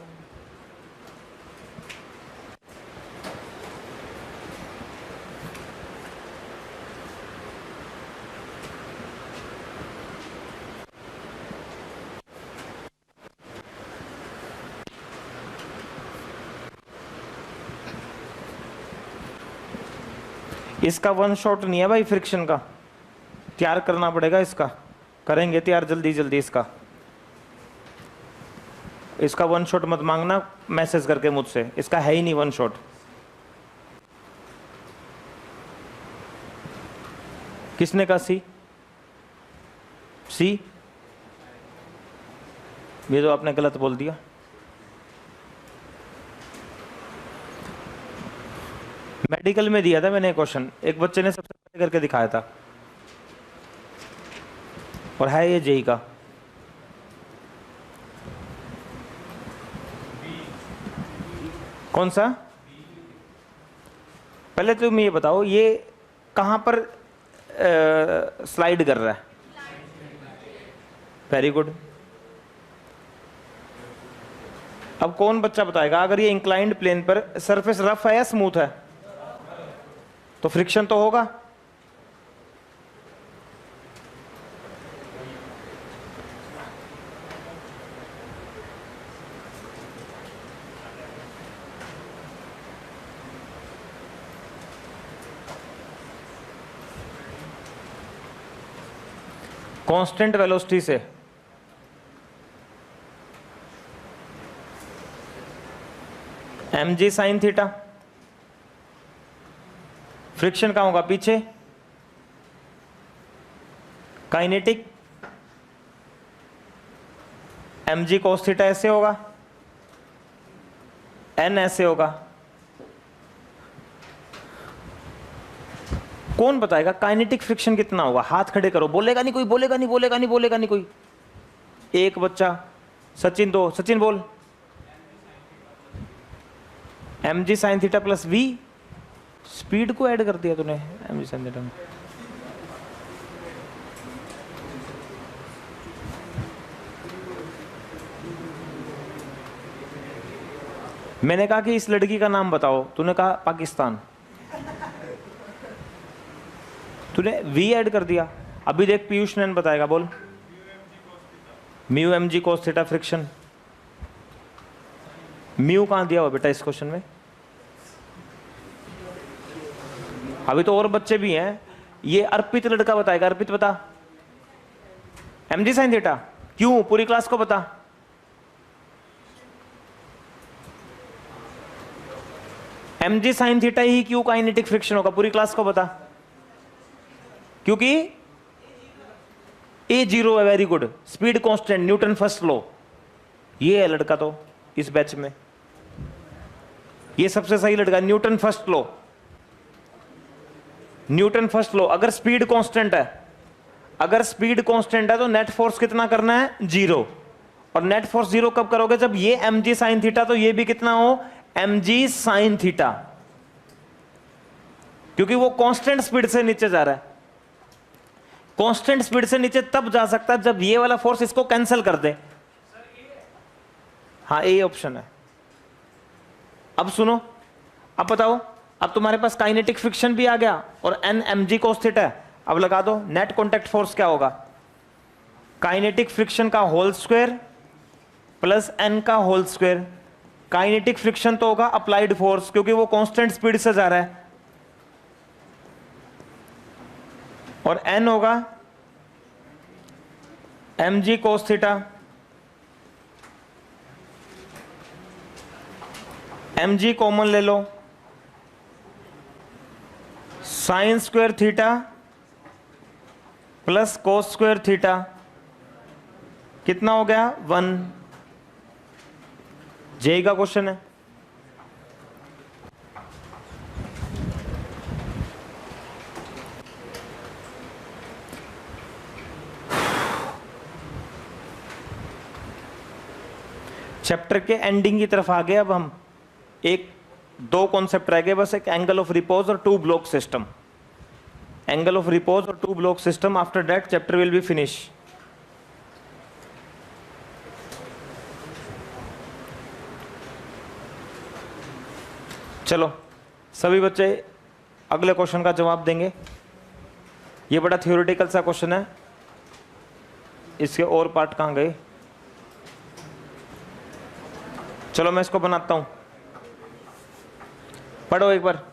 इसका वन शॉट नहीं है भाई, फ्रिक्शन का तैयार करना पड़ेगा। इसका करेंगे तैयार जल्दी जल्दी। इसका वन शॉट मत मांगना मैसेज करके मुझसे, इसका है ही नहीं वन शॉट। किसने कहा सी? ये तो आपने गलत बोल दिया। मेडिकल में दिया था मैंने क्वेश्चन, एक बच्चे ने सबसे पहले करके दिखाया था, और है ये जेई का। कौन सा? पहले तुम ये बताओ, ये कहां पर स्लाइड कर रहा है? Very good. अब कौन बच्चा बताएगा, अगर ये इंक्लाइंड प्लेन पर सरफेस रफ है या स्मूथ है, तो फ्रिक्शन तो होगा। कांस्टेंट वेलोसिटी से mg sin थीटा, फ्रिक्शन कहां होगा? पीछे। काइनेटिक mg cos थीटा ऐसे होगा, n ऐसे होगा। कौन बताएगा काइनेटिक फ्रिक्शन कितना होगा? हाथ खड़े करो। बोलेगा नहीं कोई, बोलेगा नहीं, बोलेगा नहीं, बोलेगा नहीं कोई। एक बच्चा, सचिन दो, सचिन बोल। mg sin theta plus v speed को ऐड कर दिया तूने एम जी साइन थीटा में। मैंने कहा कि इस लड़की का नाम बताओ, तूने कहा पाकिस्तान, तूने वी ऐड कर दिया। अभी देख पीयूष नैन बताएगा, बोल। Mu M G cos theta friction, mu कहां दिया हुआ बेटा इस क्वेश्चन में? अभी तो और बच्चे भी हैं, ये अर्पित लड़का बताएगा। अर्पित बता, एम जी साइन थीटा क्यों, पूरी क्लास को बता। एम जी साइन थीटा ही क्यों काइनेटिक फ्रिक्शन होगा, पूरी क्लास को बता। क्योंकि ए जीरो है, very good, speed constant, Newton first law, ये है लड़का तो इस बैच में, ये सबसे सही लड़का, Newton first law. Newton first law, अगर स्पीड कांस्टेंट है, अगर स्पीड कांस्टेंट है तो नेट फोर्स कितना करना है, जीरो। और नेट फोर्स जीरो कब करोगे, जब ये एम जी साइन थीटा तो ये भी कितना हो, एम जी साइन थीटा, क्योंकि वो कांस्टेंट स्पीड से नीचे जा रहा है। कांस्टेंट स्पीड से नीचे तब जा सकता है जब ये वाला फोर्स इसको कैंसिल कर दे। हाँ, ए ऑप्शन है। अब सुनो, अब बताओ, अब तुम्हारे पास काइनेटिक फ्रिक्शन भी आ गया और N M G cos theta है। अब लगा दो, नेट कॉन्टैक्ट फोर्स क्या होगा, काइनेटिक फ्रिक्शन का होल स्क्वायर प्लस एन का होल स्क्वायर। काइनेटिक फ्रिक्शन तो होगा अप्लाइड फोर्स, क्योंकि वो कांस्टेंट स्पीड से जा रहा है, और एन होगा M G cos theta. M G common ले लो, sine square theta plus cos square theta, कितना हो गया, 1। जेई का क्वेश्चन है। चैप्टर के एंडिंग की तरफ आ गए। अब हम एक दो कॉन्सेप्ट रह गए बस, एक एंगल ऑफ रिपोज और two block system. Angle of repose और two block system, after that chapter will be finish. चलो सभी बच्चे अगले क्वेश्चन का जवाब देंगे। ये बड़ा थ्योरेटिकल सा क्वेश्चन है, इसके और पार्ट कहाँ गए? चलो मैं इसको बनाता हूं, पढ़ो एक बार।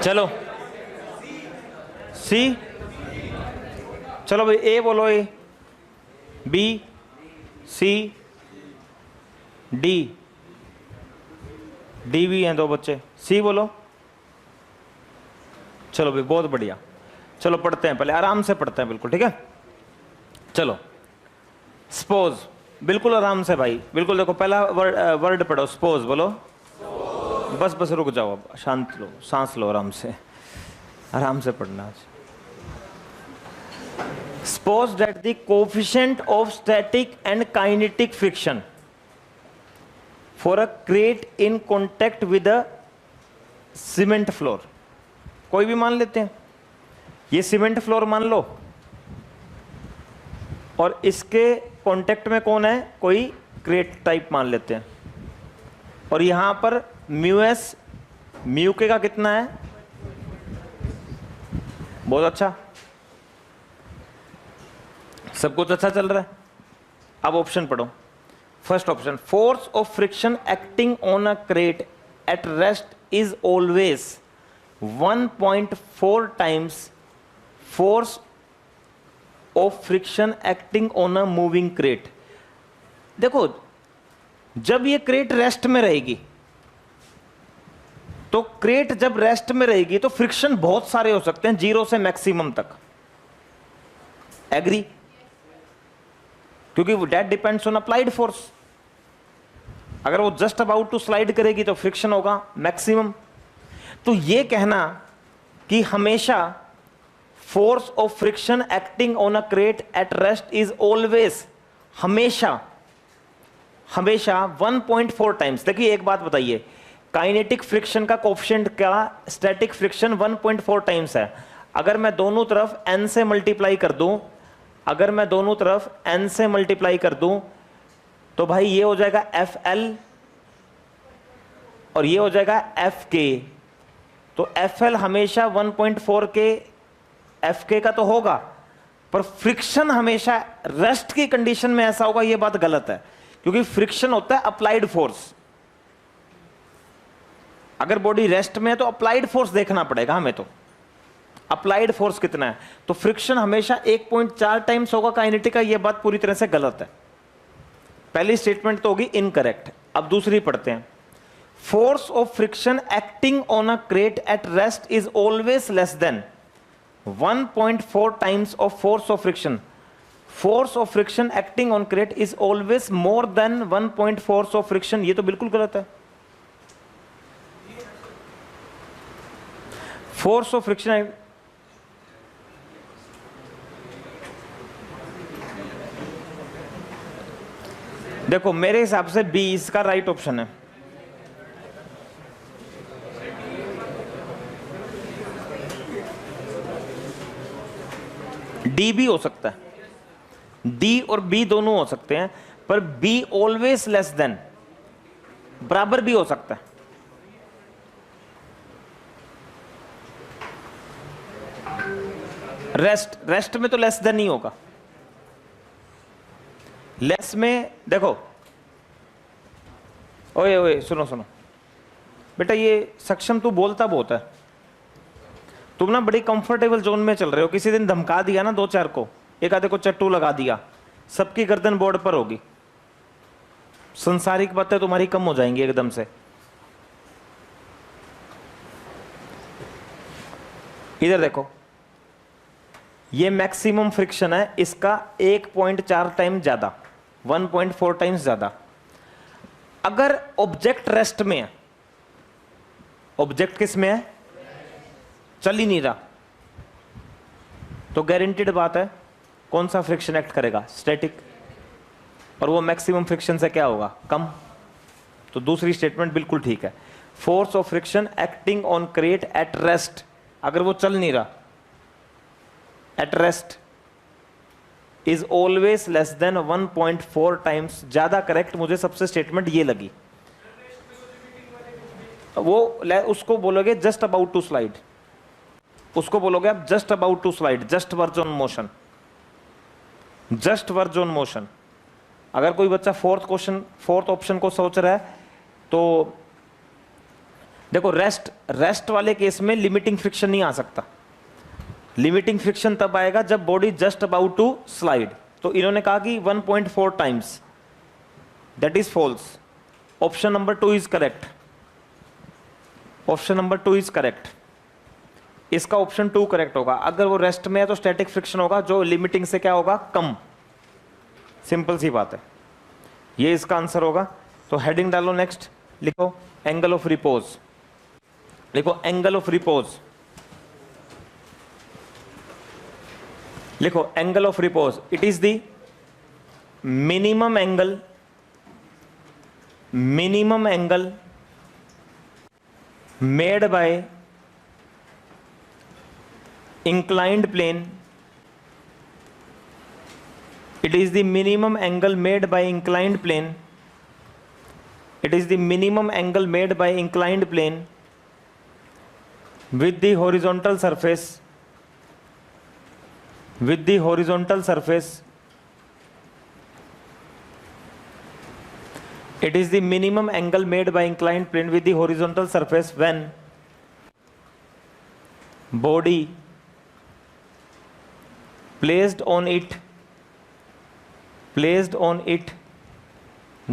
चलो सी, चलो भाई ए बोलो, A B C D, D भी हैं दो बच्चे, सी बोलो। चलो भाई बहुत बढ़िया, चलो पढ़ते हैं, पहले आराम से पढ़ते हैं बिल्कुल, ठीक है। चलो सपोज, बिल्कुल आराम से भाई, बिल्कुल देखो पहला वर्ड पढ़ो, सपोज बोलो। बस बस रुक जाओ, अब शांत लो, सांस लो, आराम से पढ़ना आज। Suppose that the coefficient of static and kinetic friction for a crate in contact with a cement floor, कोई भी मान लेते हैं, ये सीमेंट फ्लोर मान लो और इसके कांटेक्ट में कौन है, कोई क्रेट टाइप मान लेते हैं, और यहां पर म्यू एस म्यू के का कितना है, बहुत अच्छा, सब कुछ अच्छा चल रहा है। अब ऑप्शन पढ़ो, first option, force of friction acting on a crate at rest is always 1.4 times force of friction acting on a moving crate. देखो जब ये क्रेट रेस्ट में रहेगी, तो क्रेट जब रेस्ट में रहेगी तो फ्रिक्शन बहुत सारे हो सकते हैं, 0 से मैक्सिमम तक, एग्री, क्योंकि that depends on applied force. अगर वो जस्ट अबाउट टू स्लाइड करेगी तो फ्रिक्शन होगा मैक्सिमम। तो ये कहना कि हमेशा force of friction acting on a crate at rest is always, हमेशा 1.4 टाइम्स। देखिए एक बात बताइए, काइनेटिक फ्रिक्शन का कोएफिशिएंट क्या, स्टैटिक फ्रिक्शन 1.4 टाइम्स है। अगर मैं दोनों तरफ n से मल्टीप्लाई कर दूं, अगर मैं दोनों तरफ n से मल्टीप्लाई कर दूं तो भाई ये हो जाएगा FL और ये हो जाएगा FK। तो FL हमेशा 1.4 के FK का तो होगा, पर फ्रिक्शन हमेशा रेस्ट की कंडीशन में ऐसा होगा, ये बात गलत है, क्योंकि फ्रिक्शन होता है अप्लाइड फोर्स। अगर बॉडी रेस्ट में है तो अप्लाइड फोर्स देखना पड़ेगा हमें, तो अप्लाइड फोर्स कितना है, तो फ्रिक्शन हमेशा 1.4 टाइम्स होगा काइनेटिक का, यह बात पूरी तरह से गलत है। पहली स्टेटमेंट तो होगी इनकरेक्ट। अब दूसरी पढ़ते हैं, force of friction acting on a crate at rest is always less than 1.4 times of force of friction. Force of friction acting on crate is always more than 1.4 of friction, ये तो बिल्कुल गलत है। Force of friction, देखो मेरे हिसाब से B इसका राइट ऑप्शन है। डी भी हो सकता है, डी और बी दोनों हो सकते हैं, पर बी ऑलवेज लेस देन बराबर भी हो सकता है। रेस्ट में तो लेस देन नहीं होगा, लेस में देखो, ओए ओए सुनो सुनो बेटा, ये सक्षम तू बोलता बहुत है, तुम ना बड़ी कंफर्टेबल जोन में चल रहे हो। किसी दिन धमका दिया ना 2-4 को, एक आधे को चट्टू लगा दिया, सबकी गर्दन बोर्ड पर होगी, संसारिक बातें तुम्हारी कम हो जाएंगी एकदम से। इधर देखो, ये मैक्सिमम फ्रिक्शन है, इसका 1.4 टाइम ज्यादा, 1.4 टाइम्स ज्यादा। अगर ऑब्जेक्ट रेस्ट में है, ऑब्जेक्ट किस में है, चल ही नहीं रहा, तो गारंटीड बात है कौन सा फ्रिक्शन एक्ट करेगा, स्टैटिक, और वो मैक्सिमम फ्रिक्शन से क्या होगा, कम। तो दूसरी स्टेटमेंट बिल्कुल ठीक है। Force of friction acting on crate at rest, अगर वो चल नहीं रहा, at rest is always less than 1.4 times, ज्यादा करेक्ट मुझे सबसे स्टेटमेंट ये लगी। वो उसको बोलोगे जस्ट अबाउट टू स्लाइड, उसको बोलोगे आप just about to slide, just verge on motion, just verge on motion. अगर कोई बच्चा फोर्थ ऑप्शन को सोच रहा है तो देखो रेस्ट वाले केस में लिमिटिंग फ्रिक्शन नहीं आ सकता। लिमिटिंग फ्रिक्शन तब आएगा जब body just about to slide. तो इन्होंने कहा कि 1.4 times, that is false. Option number 2 is correct. Option number 2 is correct. इसका ऑप्शन 2 करेक्ट होगा। अगर वो रेस्ट में है तो स्टैटिक फ्रिक्शन होगा, जो लिमिटिंग से क्या होगा, कम। सिंपल सी बात है, ये इसका आंसर होगा। तो हेडिंग डालो, नेक्स्ट लिखो एंगल ऑफ रिपोज। लिखो एंगल ऑफ रिपोज, लिखो angle of repose. It is the minimum angle made by inclined plane. It is the minimum angle made by inclined plane. It is the minimum angle made by inclined plane with the horizontal surface, with the horizontal surface. It is the minimum angle made by inclined plane with the horizontal surface when body placed on it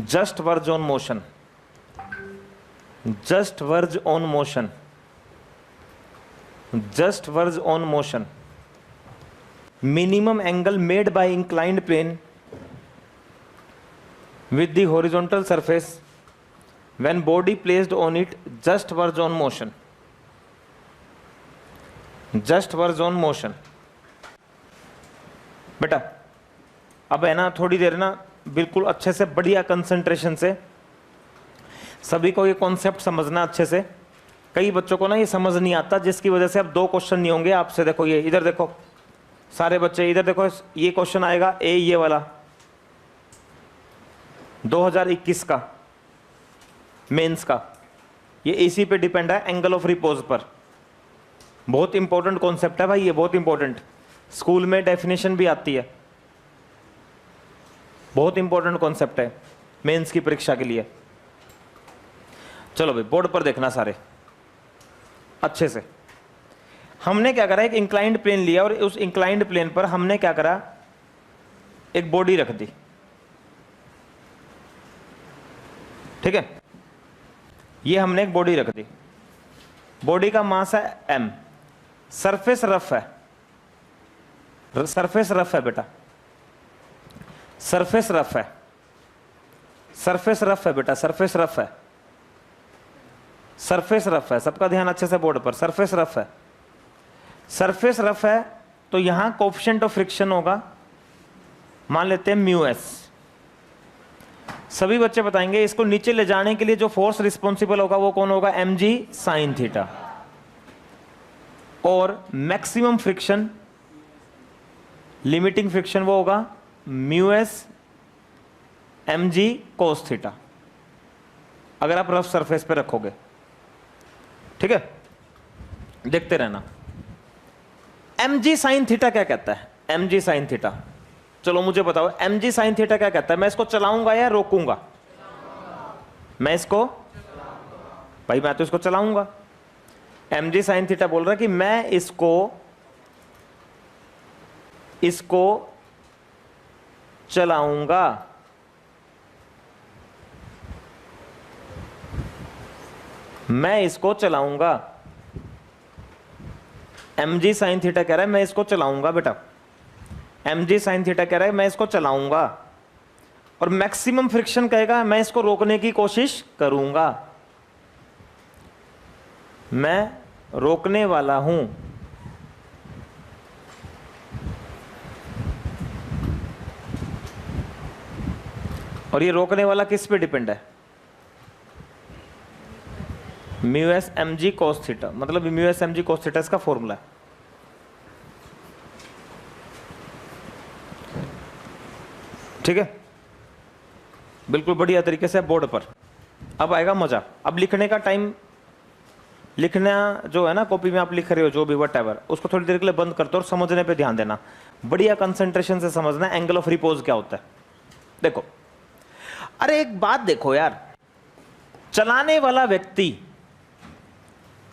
just verge on motion, just verge on motion, just verge on motion. Minimum angle made by inclined plane with the horizontal surface when body placed on it just verge on motion, just verge on motion. बेटा अब है ना, थोड़ी देर ना बिल्कुल अच्छे से बढ़िया कंसंट्रेशन से सभी को ये कॉन्सेप्ट समझना अच्छे से। कई बच्चों को ना ये समझ नहीं आता, जिसकी वजह से अब 2 क्वेश्चन नहीं होंगे आपसे। देखो ये इधर देखो, सारे बच्चे इधर देखो, ये क्वेश्चन आएगा ए, ये वाला 2021 का मेंस का। ये इसी पे डिपेंड है, एंगल ऑफ रिपोज पर। बहुत इंपॉर्टेंट कॉन्सेप्ट है भाई, ये बहुत इंपॉर्टेंट। स्कूल में डेफिनेशन भी आती है, बहुत इंपॉर्टेंट कॉन्सेप्ट है मेंस की परीक्षा के लिए। चलो भाई बोर्ड पर देखना सारे अच्छे से। हमने क्या करा, एक इंक्लाइंड प्लेन लिया और उस इंक्लाइंड प्लेन पर हमने क्या करा, एक बॉडी रख दी। ठीक है, ये हमने एक बॉडी रख दी। बॉडी का मास है m, सरफेस रफ है, सरफेस रफ है बेटा, सरफेस रफ है, सरफेस रफ है बेटा, सरफेस रफ है, सरफेस रफ है। सबका ध्यान अच्छे से बोर्ड पर, सरफेस रफ है। सरफेस रफ है तो यहां कोएफिशिएंट ऑफ फ्रिक्शन होगा, मान लेते हैं म्यू एस। सभी बच्चे बताएंगे इसको नीचे ले जाने के लिए जो फोर्स रिस्पॉन्सिबल होगा वो कौन होगा, एम जी साइन थीटा। और मैक्सिमम फ्रिक्शन, लिमिटिंग फ्रिक्शन वो होगा mu S M G cos theta, अगर आप रफ सरफेस पे रखोगे। ठीक है, देखते रहना। एम जी साइन थीटा क्या कहता है, एम जी साइन थीटा, चलो मुझे बताओ एम जी साइन थीटा क्या कहता है। मैं इसको चलाऊंगा या रोकूंगा, मैं इसको, भाई मैं तो इसको चलाऊंगा। एम जी साइन थीटा बोल रहा है कि मैं इसको चलाऊंगा। मैं इसको चलाऊंगा। एम जी साइन थीटा कह रहा है मैं इसको चलाऊंगा बेटा। एम जी साइन थीटा कह रहा है मैं इसको चलाऊंगा, और मैक्सिमम फ्रिक्शन कहेगा मैं इसको रोकने की कोशिश करूंगा। मैं रोकने वाला हूं। और ये रोकने वाला किस पे डिपेंड है, mu S M G cos theta, मतलब mu S M G cos theta इसका फॉर्मूला है। ठीक है, बिल्कुल बढ़िया तरीके से बोर्ड पर। अब आएगा मजा। अब लिखने का टाइम, लिखना जो है ना कॉपी में आप लिख रहे हो जो भी व्हाटएवर, उसको थोड़ी देर के लिए बंद कर दो और समझने पे ध्यान देना, बढ़िया कंसंट्रेशन से समझना एंगल ऑफ रिपोज क्या होता है। देखो, अरे एक बात देखो यार, चलाने वाला व्यक्ति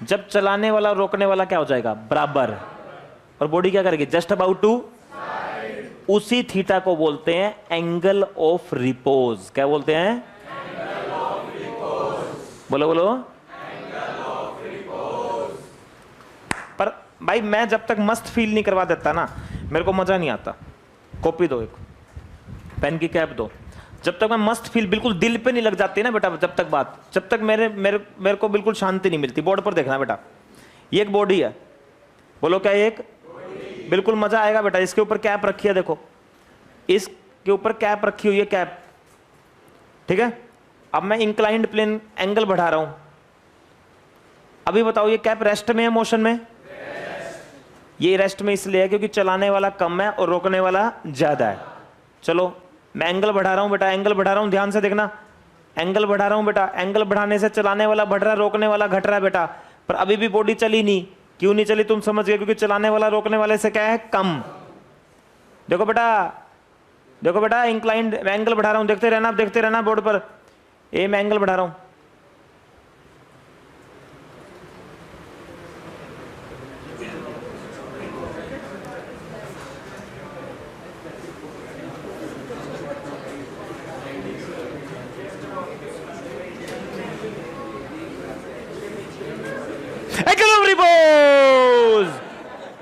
जब चलाने वाला और रोकने वाला क्या हो जाएगा, बराबर, और बॉडी क्या करेगी, जस्ट अबाउट टू। उसी थीटा को बोलते हैं एंगल ऑफ रिपोज। क्या बोलते हैं, एंगल ऑफ रिपोज। बोलो बोलो, एंगल ऑफ रिपोज। पर भाई मैं जब तक मस्त फील नहीं करवा देता ना, मेरे को मजा नहीं आता। कॉपी दो, एक पेन की कैप दो। जब तक मैं मस्त फील बिल्कुल दिल पे नहीं लग जाती ना बेटा, जब तक मेरे को बिल्कुल शांति नहीं मिलती। बोर्ड पर देखना बेटा, ये एक बॉडी है, बोलो क्या, एक बिल्कुल मजा आएगा बेटा। इसके ऊपर कैप रखी है, देखो इसके ऊपर कैप रखी हुई है, कैप, ठीक है। अब मैं इंक्लाइंड प्लेन एंगल बढ़ा रहा हूं, अभी बताओ ये कैप रेस्ट में है, मोशन में? ये रेस्ट में इसलिए है क्योंकि चलाने वाला कम है और रोकने वाला ज्यादा है। चलो मैं एंगल बढ़ा रहा हूं बेटा, एंगल बढ़ा रहा हूं, ध्यान से देखना, एंगल बढ़ा रहा हूं बेटा। एंगल बढ़ाने से चलाने वाला बढ़ रहा है, रोकने वाला घट रहा है बेटा। पर अभी भी बॉडी चली नहीं। क्यों नहीं चली, तुम समझ गए, क्योंकि चलाने वाला रोकने वाले से क्या है, कम। देखो बेटा, देखो बेटा, इंक्लाइंड मैं एंगल बढ़ा रहा हूं, देखते रहना, देखते रहना बोर्ड पर। ए मैं एंगल बढ़ा रहा हूं, angle of repose,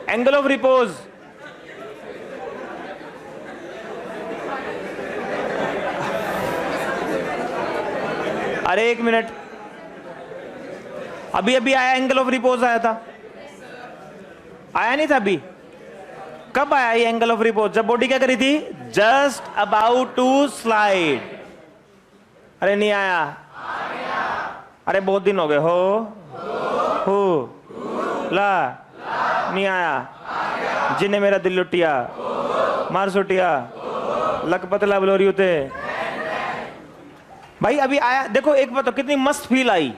angle of repose. अरे एक मिनट, अभी अभी आया एंगल ऑफ रिपोज, आया था, आया नहीं था अभी? कब आया ये एंगल ऑफ रिपोज? जब बॉडी क्या करी थी, जस्ट अबाउट टू स्लाइड। अरे नहीं आया? अरे बहुत दिन हो गए, हो ला नहीं आया। जिन्हें मेरा दिल लुटिया, मार सुटिया, लक पतला बलोरी होते। भाई अभी आया, देखो एक बात, कितनी मस्त फील आई।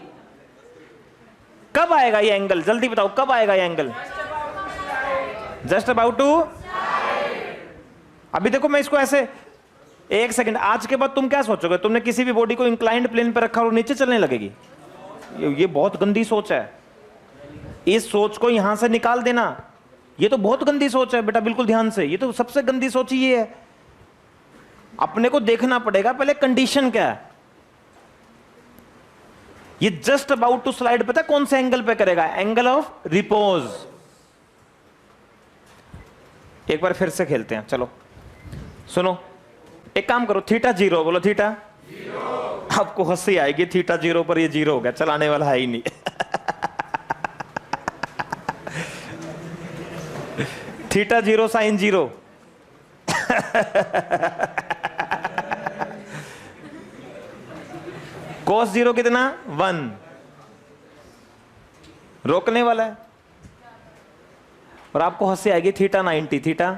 कब आएगा ये एंगल, जल्दी बताओ कब आएगा ये एंगल? Just about to. अभी देखो मैं इसको ऐसे, एक सेकंड, आज के बाद तुम क्या सोचोगे? तुमने किसी भी बॉडी को इंक्लाइंड प्लेन पर रखा और नीचे चलने लगेगी? ये बहुत गंदी सोच है। इस सोच को यहां से निकाल देना। ये तो बहुत गंदी सोच है बेटा, बिल्कुल ध्यान से। ये तो सबसे गंदी सोच ही ये है। अपने को देखना पड़ेगा पहले कंडीशन क्या है। ये जस्ट अबाउट टू स्लाइड पता कौन से एंगल पे करेगा? Angle of repose. एक बार फिर से खेलते हैं, चलो सुनो। एक काम करो, थीटा जीरो, बोलो थीटा जीरो। आपको हंसी आएगी, थीटा जीरो पर ये जीरो हो गया, चलाने वाला है ही नहीं। Theta zero sine zero. Cos zero कितना? 1। रोकने वाला है और आपको हंसी आएगी, थीटा 90, थीटा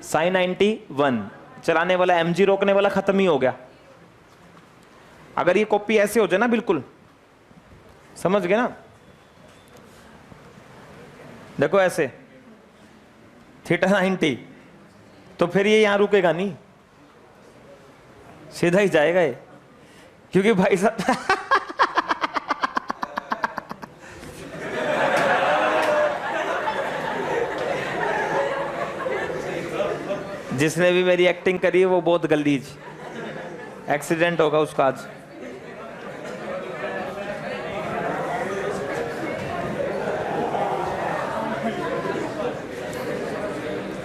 साइन 91। चलाने वाला mg, रोकने वाला खत्म ही हो गया। अगर ये कॉपी ऐसे हो जाए ना, बिल्कुल समझ गए ना, देखो ऐसे थीटा 90, तो फिर ये यहां रुकेगा नहीं, सीधा ही जाएगा ये, क्योंकि भाई साहब जिसने भी मेरी एक्टिंग करी है वो बहुत गलीज, एक्सीडेंट होगा उसका आज।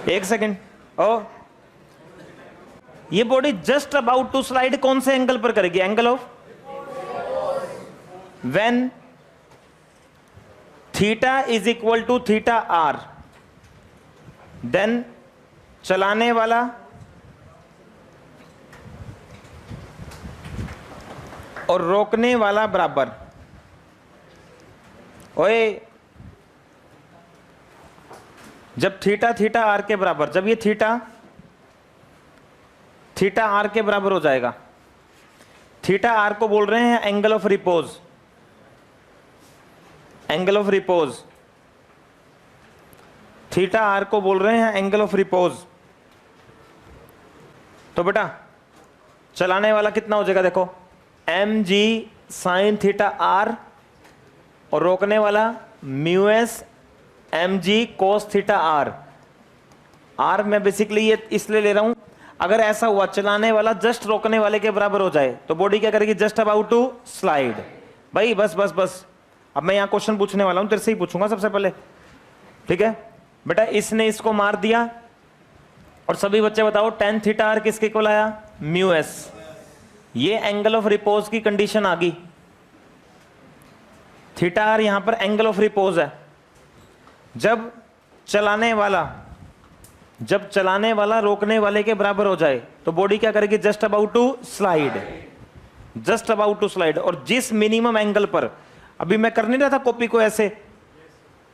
एक सेकेंड, ओ ये body just about to slide कौन से एंगल पर करेगी? Angle of when theta is equal to theta R, then चलाने वाला और रोकने वाला बराबर। ओए जब थीटा थीटा आर के बराबर, जब ये थीटा थीटा आर के बराबर हो जाएगा, थीटा आर को बोल रहे हैं angle of repose, angle of repose. Theta R को बोल रहे हैं एंगल ऑफ रिपोज। तो बेटा चलाने वाला कितना हो जाएगा? देखो mg साइन थीटा आर और रोकने वाला mu S M G cos theta R. R मैं बेसिकली ये इसलिए ले रहा हूं, अगर ऐसा हुआ चलाने वाला जस्ट रोकने वाले के बराबर हो जाए तो बॉडी क्या करेगी? Just about to slide. भाई बस बस बस, अब मैं यहां क्वेश्चन पूछने वाला हूं, तेरे से ही पूछूंगा सबसे पहले, ठीक है बेटा? इसने इसको मार दिया और सभी बच्चे बताओ tan थीटा आर किसके इक्वल आया? Mu s. ये एंगल ऑफ रिपोज की कंडीशन आ गई। थीटा आर यहां पर एंगल ऑफ रिपोज है। जब चलाने वाला रोकने वाले के बराबर हो जाए तो बॉडी क्या करेगी? Just about to slide, just about to slide. और जिस मिनिमम एंगल पर, अभी मैं कर नहीं रहा था कॉपी को ऐसे,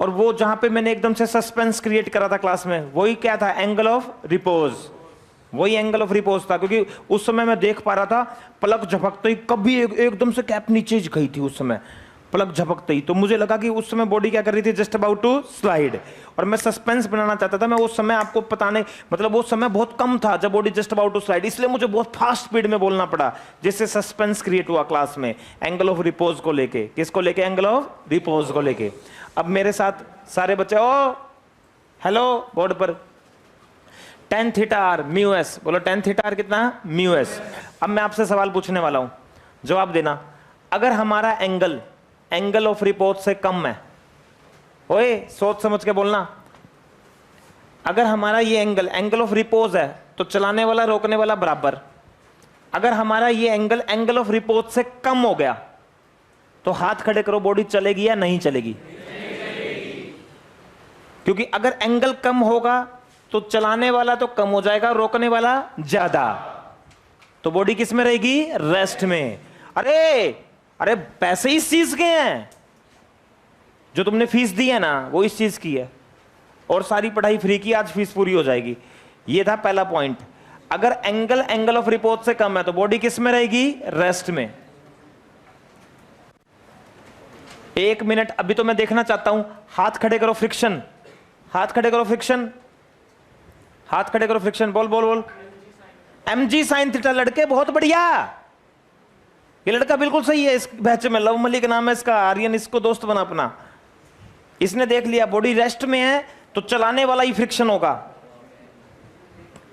और वो जहां पे मैंने एकदम से सस्पेंस क्रिएट करा था क्लास में, वही क्या था? Angle of repose. वही एंगल ऑफ रिपोज था, क्योंकि उस समय मैं देख पा रहा था पलक झपकते ही कभी एकदम से कैप नीचे गई थी उस समय, पलक झपकते ही, तो मुझे लगा कि उस समय बॉडी क्या कर रही थी? Just about to slide. और मैं सस्पेंस बनाना चाहता था, मैं उस समय आपको बताने, मतलब वो समय बहुत कम था जब body just about to slide, इसलिए मुझे बहुत फास्ट स्पीड में बोलना पड़ा, जिससे सस्पेंस क्रिएट हुआ क्लास में एंगल ऑफ रिपोज को लेके। किसको लेके? एंगल ऑफ रिपोज को लेके। अब मेरे साथ सारे बच्चे ओ हेलो बोर्ड पर, tan theta r mu s, बोलो tan थीटा आर कितना? Mu s. अब मैं आपसे सवाल पूछने वाला हूं, जवाब देना। अगर हमारा एंगल ऑफ रिपोज से कम है, ओए सोच समझ के बोलना, अगर हमारा ये एंगल ऑफ रिपोज है तो चलाने वाला रोकने वाला बराबर। अगर हमारा ये एंगल ऑफ रिपोज से कम हो गया तो हाथ खड़े करो, बॉडी चलेगी या नहीं चलेगी? क्योंकि अगर एंगल कम होगा तो चलाने वाला तो कम हो जाएगा, रोकने वाला ज्यादा, तो बॉडी किस में रहेगी? रेस्ट में। अरे पैसे इस चीज के हैं, जो तुमने फीस दी है ना वो इस चीज की है, और सारी पढ़ाई फ्री की, आज फीस पूरी हो जाएगी। ये था पहला पॉइंट। अगर एंगल ऑफ रिपोज से कम है तो बॉडी किस में रहेगी? रेस्ट में। एक मिनट, अभी तो मैं देखना चाहता हूं, हाथ खड़े करो, फ्रिक्शन, हाथ खड़े करो, फ्रिक्शन, हाथ खड़े करो, फ्रिक्शन, बोल बोल बोल। mg sin theta. लड़के बहुत बढ़िया, ये लड़का बिल्कुल सही है। इस बैच में लव मलिक नाम है इसका, आर्यन, इसको दोस्त बना अपना। इसने देख लिया बॉडी रेस्ट में है तो चलाने वाला ही फ्रिक्शन होगा।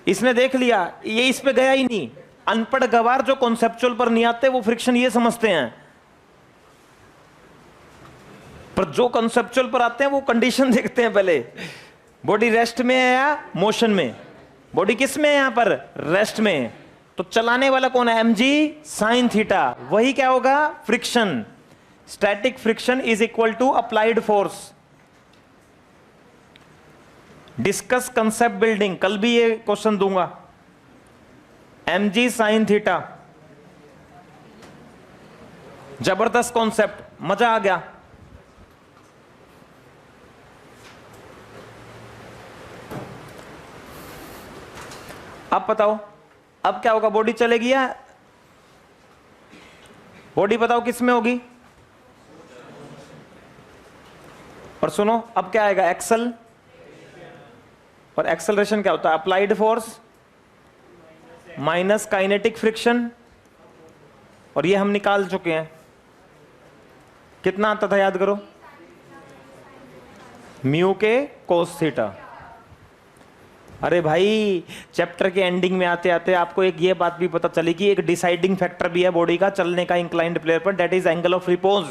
इसने देख लिया, ये इस पे गया ही नहीं। अनपढ़ गवार जो कॉन्सेप्चुअल पर नहीं आते वो फ्रिक्शन ये समझते हैं, पर जो कॉन्सेप्चुअल पर आते हैं वो कंडीशन देखते हैं पहले। बॉडी रेस्ट में है या मोशन में? बॉडी किस में है? यहां पर रेस्ट में। तो चलाने वाला कौन है? mg sin theta. वही क्या होगा? Friction. Static friction is equal to applied force. Discuss concept building, कल भी ये क्वेश्चन दूंगा। mg sin थीटा, जबरदस्त कॉन्सेप्ट, मजा आ गया। अब बताओ, अब क्या होगा? बॉडी चलेगी या बॉडी बताओ किस में होगी? और सुनो, अब क्या आएगा? एक्सल। और एक्सेलरेशन क्या होता है? Applied force minus kinetic friction. और ये हम निकाल चुके हैं, कितना आता था याद करो? म्यू के कोस थीटा। अरे भाई, चैप्टर के एंडिंग में आते आते आपको एक ये बात भी पता चली कि एक डिसाइडिंग फैक्टर भी है बॉडी का चलने का इंक्लाइंड प्लेयर पर, that is angle of repose.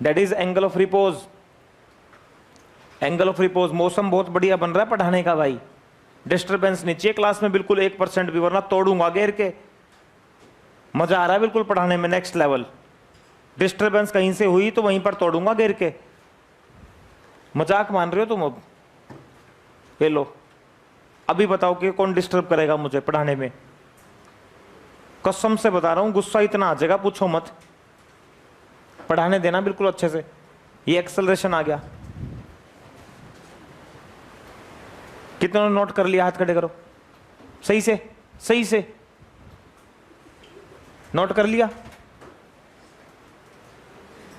That is angle of repose. Angle of repose. मौसम बहुत बढ़िया बन रहा है पढ़ाने का भाई, डिस्टर्बेंस नहीं चाहिए क्लास में बिल्कुल 1% भी, वरना तोड़ूंगा घेर के। मजा आ रहा है बिल्कुल पढ़ाने में, नेक्स्ट लेवल। डिस्टर्बेंस कहीं से हुई तो वहीं पर तोड़ूंगा घेर के। मजाक मान रहे हो तुम? अब ये लो, अभी बताओ कि कौन डिस्टर्ब करेगा मुझे पढ़ाने में? कसम से बता रहा हूं, गुस्सा इतना आ जाएगा पूछो मत। पढ़ाने देना बिल्कुल अच्छे से। ये एक्सेलरेशन आ गया, कितनों ने नोट कर लिया? हाथ खड़े करो, सही से, सही से नोट कर लिया?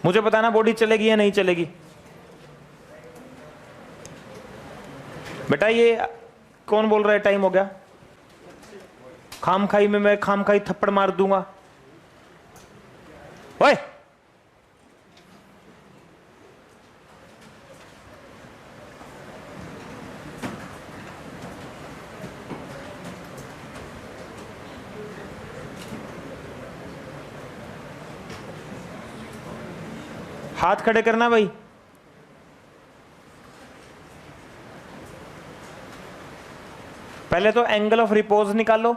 मुझे बताना बॉडी चलेगी या नहीं चलेगी? बेटा ये कौन बोल रहा है टाइम हो गया? खामखाई में मैं खामखाई थप्पड़ मार दूंगा। ओए हाथ खड़े करना भाई। पहले तो एंगल ऑफ रिपोज निकालो।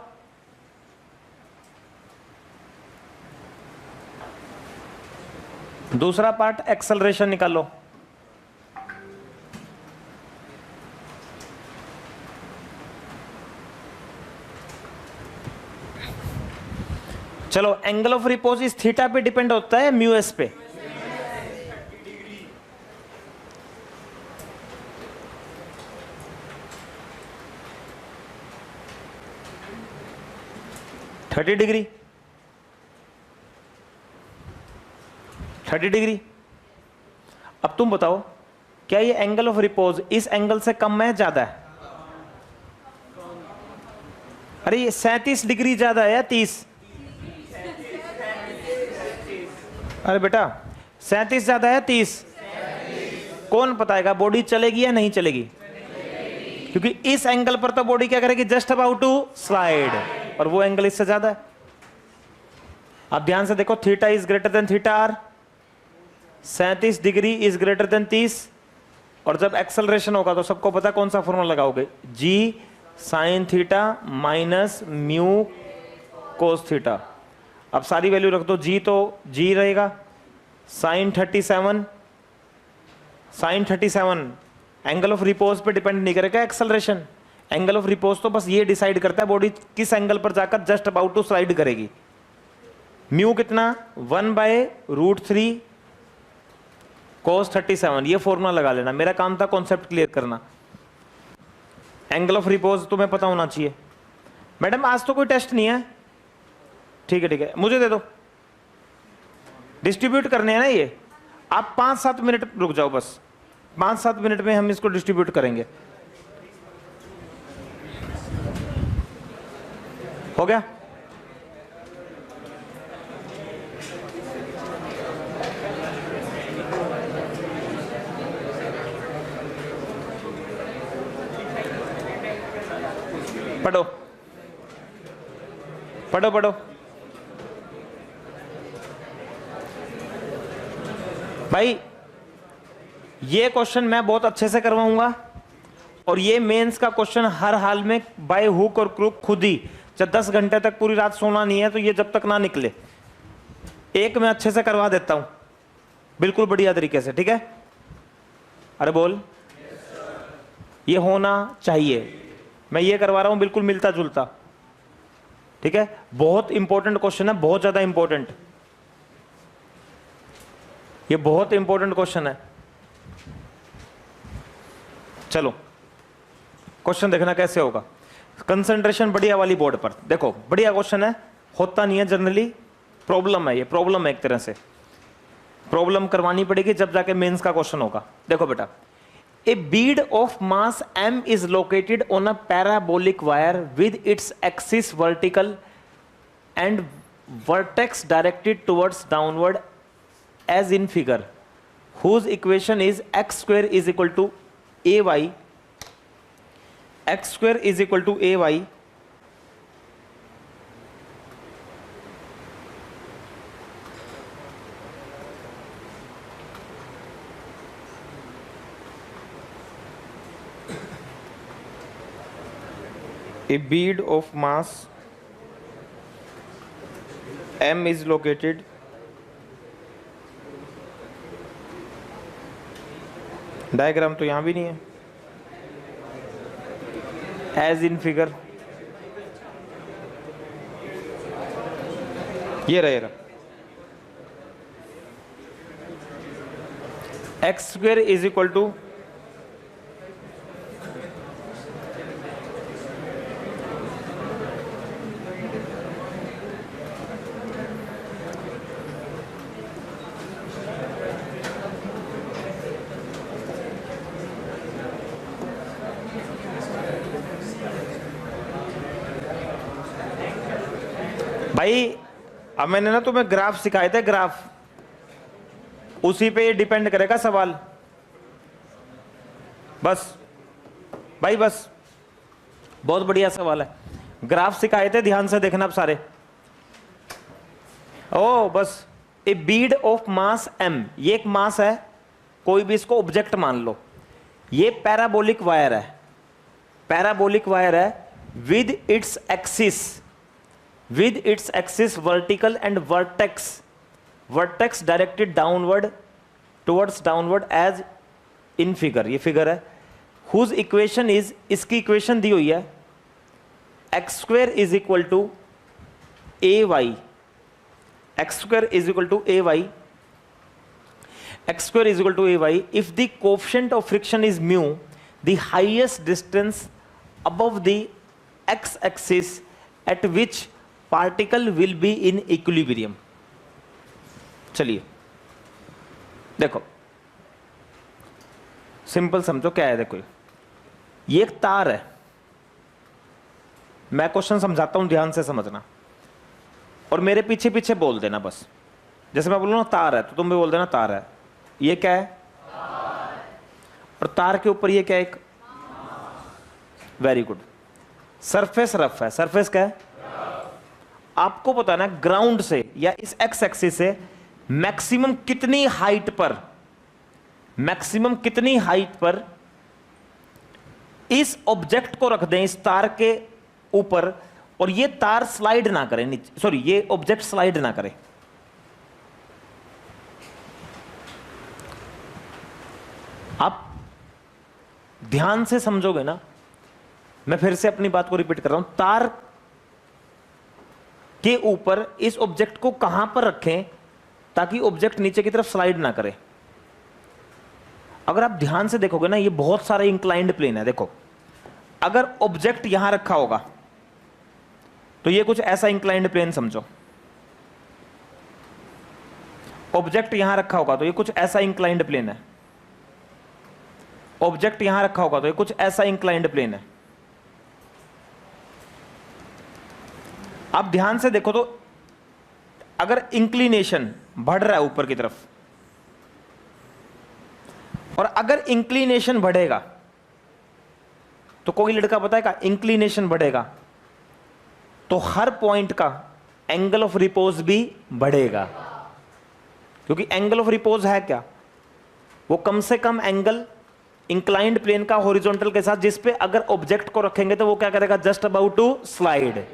दूसरा पार्ट एक्सेलरेशन निकालो। चलो, एंगल ऑफ रिपोज इस थीटा पे डिपेंड होता है म्यू एस पे? Thirty degree 30 degree. अब तुम बताओ, क्या ये एंगल ऑफ रिपोज इस एंगल से कम है, ज्यादा है? अरे ये 37 डिग्री ज्यादा है या 30? अरे बेटा 37 ज्यादा है 30? कौन बताएगा बॉडी चलेगी या नहीं चलेगी? क्योंकि इस एंगल पर तो बॉडी क्या करेगी, जस्ट अबाउट टू स्लाइड, और वो एंगल इससे ज्यादा है। अब ध्यान से देखो, theta is greater than theta r, 37 degree is greater than 30, और जब एक्सेलरेशन होगा तो सबको पता कौन सा फॉर्मूला लगाओगे, G sine theta minus mu cos theta. अब सारी वैल्यू रख दो, जी तो जी रहेगा, साइन 37 एंगल ऑफ रिपोज पे डिपेंड नहीं करेगा एक्सेलरेशन। एंगल ऑफ रिपोज तो बस ये डिसाइड करता है बॉडी किस एंगल पर जाकर जस्ट अबाउट टू स्लाइड करेगी। म्यू कितना, 1/√3 cos 37, ये फॉर्मूला लगा लेना। मेरा काम था कॉन्सेप्ट क्लियर करना। एंगल ऑफ रिपोज तुम्हें पता होना चाहिए। मैडम आज तो कोई टेस्ट नहीं है, ठीक है ठीक है, मुझे दे दो, डिस्ट्रीब्यूट करने हैं ना ये। आप 5-7 मिनट रुक जाओ, बस 5-7 मिनट में हम इसको डिस्ट्रीब्यूट करेंगे। हो गया? पढ़ो पढ़ो पढ़ो। भाई ये क्वेश्चन मैं बहुत अच्छे से करवाऊंगा, और ये मेंस का क्वेश्चन हर हाल में बाय हुक और क्रूक खुद ही, जब 10 घंटे तक पूरी रात सोना नहीं है तो ये जब तक ना निकले, एक मैं अच्छे से करवा देता हूं बिल्कुल बढ़िया तरीके से, ठीक है? अरे बोल, ये होना चाहिए। मैं ये करवा रहा हूं बिल्कुल मिलता जुलता, ठीक है? बहुत इंपॉर्टेंट क्वेश्चन है, बहुत ज्यादा इंपॉर्टेंट, ये बहुत इंपॉर्टेंट क्वेश्चन है। चलो क्वेश्चन देखना कैसे होगा, कंसंट्रेशन बढ़िया वाली बोर्ड पर देखो। बढ़िया क्वेश्चन है, होता नहीं है जनरली, प्रॉब्लम है, ये प्रॉब्लम है एक तरह से। प्रॉब्लम करवानी पड़ेगी जब जाके मेंस का क्वेश्चन होगा। देखो बेटा, a bead of mass m is located on a parabolic wire with its axis vertical and vertex directed towards downward as in figure, whose equation is x square is equal to ay, x square is equal to ay, a bead of mass m is located diagram तो यहां भी नहीं है, as in figure ये रहेगा, x square is equal to भाई, अब मैंने ना तुम्हें ग्राफ सिखाए थे, ग्राफ, उसी पे ये डिपेंड करेगा सवाल। बस भाई बस, बहुत बढ़िया सवाल है, ग्राफ सिखाए थे, ध्यान से देखना अब सारे। ओ बस ए बीड ऑफ मास m, ये एक मास है, कोई भी इसको ऑब्जेक्ट मान लो, ये पैराबोलिक वायर है, पैराबोलिक वायर है with its axis vertical and vertex directed downward towards downward as in figure, ये फिगर है, हुज इक्वेशन इज, इसकी इक्वेशन दी हुई है x square is equal to a y, x square is equal to a y, x square is equal to a y if the coefficient of friction is mu, the highest distance above the x axis at which particle will be in equilibrium। चलिए देखो simple समझो क्या है, देखो ये एक तार है, मैं क्वेश्चन समझाता हूं, ध्यान से समझना और मेरे पीछे पीछे बोल देना बस। जैसे मैं बोलूं ना तार है, तो तुम भी बोल देना तार है। ये क्या है? तार। और तार के ऊपर ये क्या है? एक, वेरी गुड। सरफेस रफ है, सरफेस क्या है? आपको पता है ना ग्राउंड से या इस एक्स एक्सिस से मैक्सिमम कितनी हाइट पर इस ऑब्जेक्ट को रख दें, इस तार के ऊपर, और ये तार स्लाइड ना करे नीचे, सॉरी ये ऑब्जेक्ट स्लाइड ना करे। आप ध्यान से समझोगे ना, मैं फिर से अपनी बात को रिपीट कर रहा हूं, तार के ऊपर इस ऑब्जेक्ट को कहां पर रखें ताकि ऑब्जेक्ट नीचे की तरफ स्लाइड ना करे। अगर आप ध्यान से देखोगे ना, ये बहुत सारे इंक्लाइंड प्लेन है। देखो अगर ऑब्जेक्ट यहां रखा होगा तो ये कुछ ऐसा इंक्लाइंड प्लेन समझो, ऑब्जेक्ट यहां रखा होगा तो ये कुछ ऐसा इंक्लाइंड प्लेन है, ऑब्जेक्ट यहां रखा होगा तो ये कुछ ऐसा इंक्लाइंड प्लेन है। आप ध्यान से देखो तो अगर इंक्लिनेशन बढ़ रहा है ऊपर की तरफ, और अगर इंक्लिनेशन बढ़ेगा तो कोई लड़का बताएगा इंक्लिनेशन बढ़ेगा तो हर पॉइंट का एंगल ऑफ रिपोज भी बढ़ेगा, क्योंकि एंगल ऑफ रिपोज है क्या? वो कम से कम एंगल इंक्लाइंड प्लेन का हॉरिजॉन्टल के साथ, जिस पे अगर ऑब्जेक्ट को रखेंगे तो वो क्या करेगा? Just about to slide.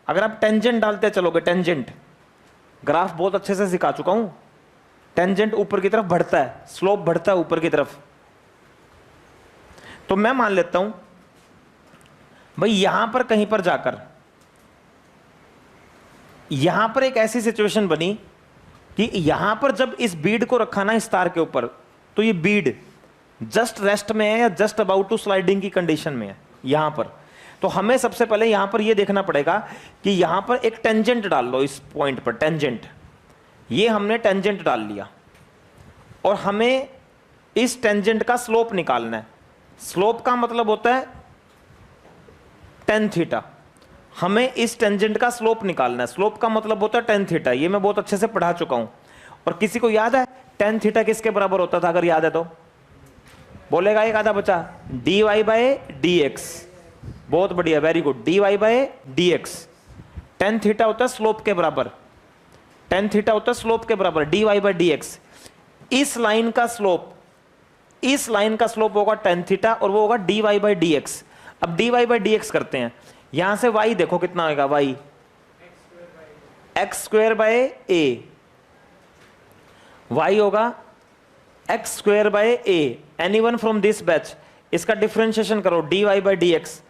अगर आप टेंजेंट डालते चलोगे, टेंजेंट ग्राफ बहुत अच्छे से सिखा चुका हूं, टेंजेंट ऊपर की तरफ बढ़ता है, स्लोप बढ़ता है ऊपर की तरफ। तो मैं मान लेता हूं भाई यहां पर कहीं पर जाकर, यहां पर एक ऐसी सिचुएशन बनी कि यहां पर जब इस बीड को रखा ना इस तार के ऊपर, तो ये बीड जस्ट रेस्ट में है या जस्ट अबाउट टू स्लाइडिंग की कंडीशन में है यहां पर। तो हमें सबसे पहले यहां पर यह देखना पड़ेगा कि यहां पर एक टेंजेंट डाल लो, इस पॉइंट पर टेंजेंट, ये हमने टेंजेंट डाल लिया, और हमें इस टेंजेंट का स्लोप निकालना है। स्लोप का मतलब होता है टेन थीटा, हमें इस टेंजेंट का स्लोप निकालना है। स्लोप का मतलब होता है टेन थीटा, ये मैं बहुत अच्छे से पढ़ा चुका हूं। और किसी को याद है टेन थीटा किसके बराबर होता था? अगर याद है तो बोलेगा एक आधा बच्चा, d Y by D x. बहुत बढ़िया, very good, d Y by D x. Tan theta होता है स्लोप के बराबर, टेन थीटा होता है स्लोप के बराबर, D Y by D X. इस लाइन का स्लोप होगा टेन थीटा, और वो होगा D Y by D X. अब D Y by D X करते हैं, यहां से वाई देखो कितना होगा, Y x square by A, Y होगा X square by A. Anyone from this batch, इसका डिफरेंशिएशन करो, D Y by D X,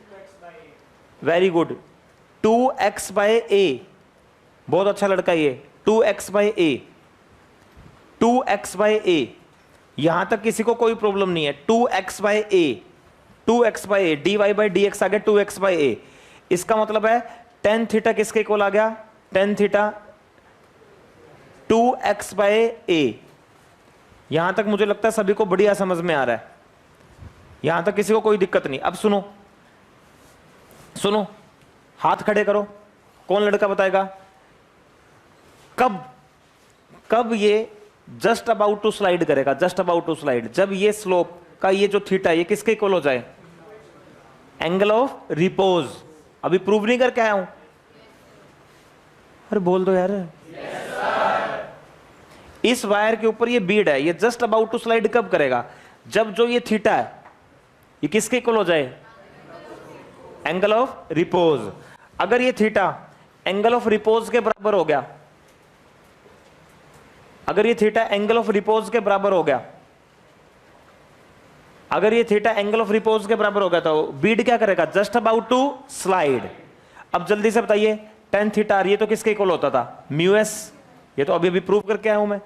very good, 2x by A, बहुत अच्छा लड़का ये, 2x by A, 2x by A, यहां तक किसी को कोई प्रॉब्लम नहीं है। 2x by A, 2x by A, D Y by D X आ गया 2x बाय ए। इसका मतलब है टेन थीटा किसके इक्वल आ गया? Tan theta 2x by A. यहां तक मुझे लगता है सभी को बढ़िया समझ में आ रहा है, यहां तक किसी को कोई दिक्कत नहीं। अब सुनो सुनो, हाथ खड़े करो, कौन लड़का बताएगा कब ये जस्ट अबाउट टू स्लाइड करेगा? जस्ट अबाउट टू स्लाइड, जब ये स्लोप का ये जो थीटा ये किसके इक्वल हो जाए? Angle of repose. अभी प्रूव नहीं करके आया हूं, अरे बोल दो यार। इस वायर के ऊपर ये बीड है, ये जस्ट अबाउट टू स्लाइड कब करेगा? जब जो ये थीटा है ये किसके इक्वल हो जाए? Angle of repose. अगर ये थीटा एंगल ऑफ रिपोज के बराबर हो गया, अगर ये थीटा एंगल ऑफ रिपोज के बराबर हो गया, अगर ये थीटा एंगल ऑफ रिपोज के बराबर हो गया तो बीड क्या करेगा? Just about to slide. अब जल्दी से बताइए टेन थीटा ये तो किसके इक्वल होता था? Mu s. ये तो अभी अभी प्रूव करके आया हूं मैं,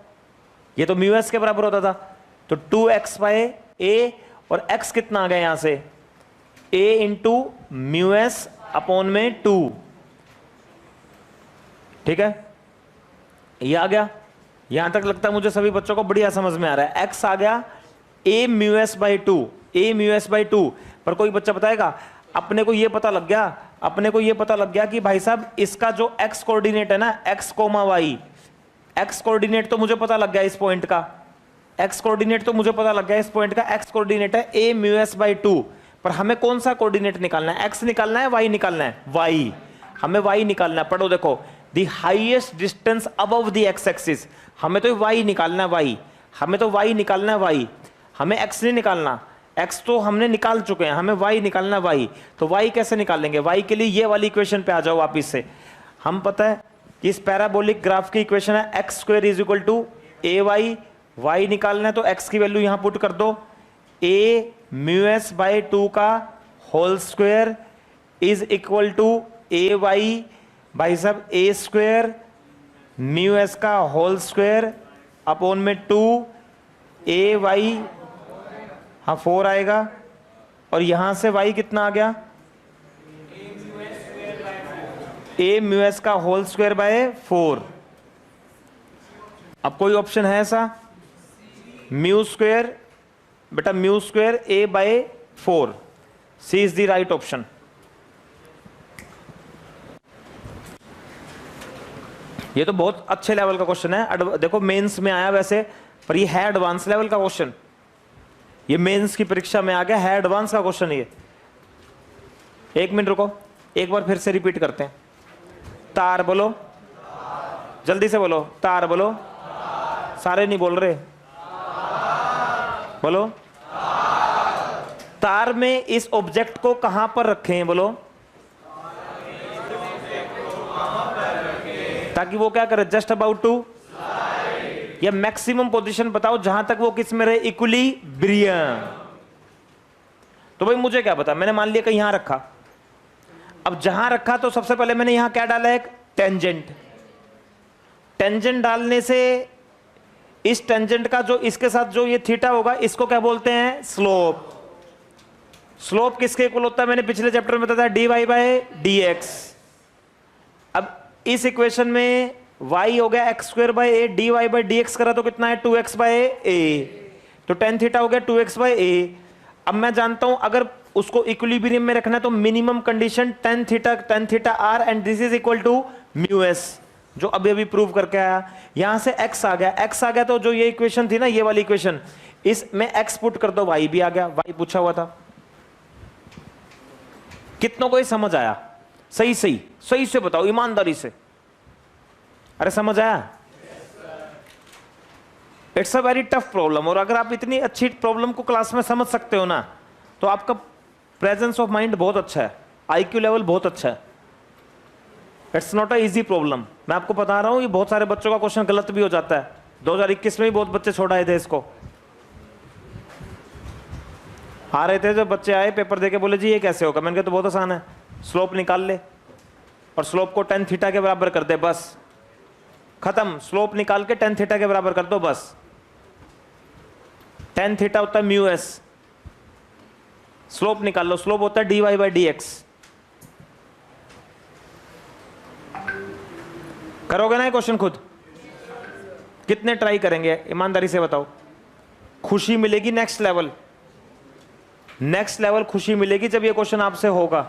ये तो म्यू एस के बराबर होता था। तो 2x बाय ए, और x कितना आ गया यहां से? a into mu S upon में 2। ठीक है, ये आ गया। यहां तक लगता है मुझे सभी बच्चों को बढ़िया समझ में आ रहा है। x आ गया a mu S by 2, a mu S by 2। पर कोई बच्चा बताएगा, अपने को ये पता लग गया, अपने को ये पता लग गया कि भाई साहब इसका जो x कोऑर्डिनेट है ना, x comma y, x coordinate तो मुझे पता लग गया इस पॉइंट का, x कोऑर्डिनेट तो मुझे पता लग गया इस पॉइंट का, x कोऑर्डिनेट है a म्यू एस बाई 2। पर हमें कौन सा कोऑर्डिनेट निकालना है? x निकालना है, y निकालना है? y। हमें y निकालना है। पढ़ो देखो, the highest distance above the x axis. हमें तो y निकालना है, y। हमें तो y निकालना है, y। हमें x नहीं निकालना, x तो हमने निकाल चुके हैं, हमें y निकालना है, y। तो y कैसे निकालेंगे? y के लिए ये वाली इक्वेशन पे आ जाओ वापिस से। हम पता है कि इस पैराबोलिक ग्राफ की इक्वेशन है x square is equal to a y. Y निकालना है तो x की वैल्यू यहां पुट कर दो, a म्यू एस बाई 2 का whole square is equal to a y. भाई साहब a स्क्वायर म्यू एस का होल स्क्वायर अपॉन में 2 ए वाई, हाँ 4 आएगा। और यहां से y कितना आ गया? a म्यू एस का होल स्क्वायर बाय 4। अब कोई ऑप्शन है ऐसा? म्यू स्क्वायर, बेटा mu square a by 4, c is the right option. ये तो बहुत अच्छे लेवल का क्वेश्चन है। देखो मेंस में आया वैसे, पर ये है एडवांस लेवल का क्वेश्चन। ये मेंस की परीक्षा में आ गया, है एडवांस का क्वेश्चन ये। एक मिनट रुको, एक बार फिर से रिपीट करते हैं। तार बोलो, जल्दी से बोलो, तार बोलो। सारे नहीं बोल रहे, बोलो। तार में इस ऑब्जेक्ट को कहां पर रखें? बोलो, ताकि वो क्या करे? Just about to. या मैक्सिमम पोजीशन बताओ जहां तक वो किस में रहे? इक्विलिब्रियम। तो भाई मुझे क्या पता, मैंने मान लिया कि यहां रखा। अब जहां रखा तो सबसे पहले मैंने यहां क्या डाला? एक टेंजेंट। टेंजेंट डालने से इस टेंजेंट का जो इसके साथ जो ये थीटा होगा, इसको क्या बोलते हैं? स्लोप। स्लोप किसके इक्वल होता है? मैंने पिछले चैप्टर में बताया, dy बाय dx। अब इस इक्वेशन में y हो गया x square by a, dy by dx करा तो कितना है? 2x बाय ए। तो टेन थीटा हो गया 2x बाय ए। अब मैं जानता हूं अगर उसको इक्विलिब्रियम में रखना है तो minimum condition tan theta r and this is equal to mu s, जो अभी अभी प्रूव करके आया। यहां से x आ गया, x आ गया तो जो ये इक्वेशन थी ना, ये वाली इक्वेशन, इसमें x पुट कर दो, y भी आ गया। y पूछा हुआ था। कितनों को ये समझ आया? सही सही सही से बताओ, ईमानदारी से। अरे समझ आया? It's a very tough problem. और अगर आप इतनी अच्छी प्रॉब्लम को क्लास में समझ सकते हो ना, तो आपका प्रेजेंस ऑफ माइंड बहुत अच्छा है, आईक्यू लेवल बहुत अच्छा है। It's not a easy problem. मैं आपको बता रहा हूं, ये बहुत सारे बच्चों का क्वेश्चन गलत भी हो जाता है। 2021 में भी बहुत बच्चे छोड़ आए थे इसको। आ रहे थे जब बच्चे आए, पेपर देके बोले जी ये कैसे होगा। मैंने कहा तो बहुत आसान है, स्लोप निकाल ले और स्लोप को टेन थीटा के बराबर कर दे, बस खत्म। स्लोप निकाल के टेन थीटा के बराबर कर दो, बस। टेन थीटा होता है म्यू एस, स्लोप निकाल लो, स्लोप होता है dy बाई dx। करोगे ना ये क्वेश्चन खुद? कितने ट्राई करेंगे ईमानदारी से बताओ? खुशी मिलेगी नेक्स्ट लेवल, नेक्स्ट लेवल खुशी मिलेगी जब ये क्वेश्चन आपसे होगा।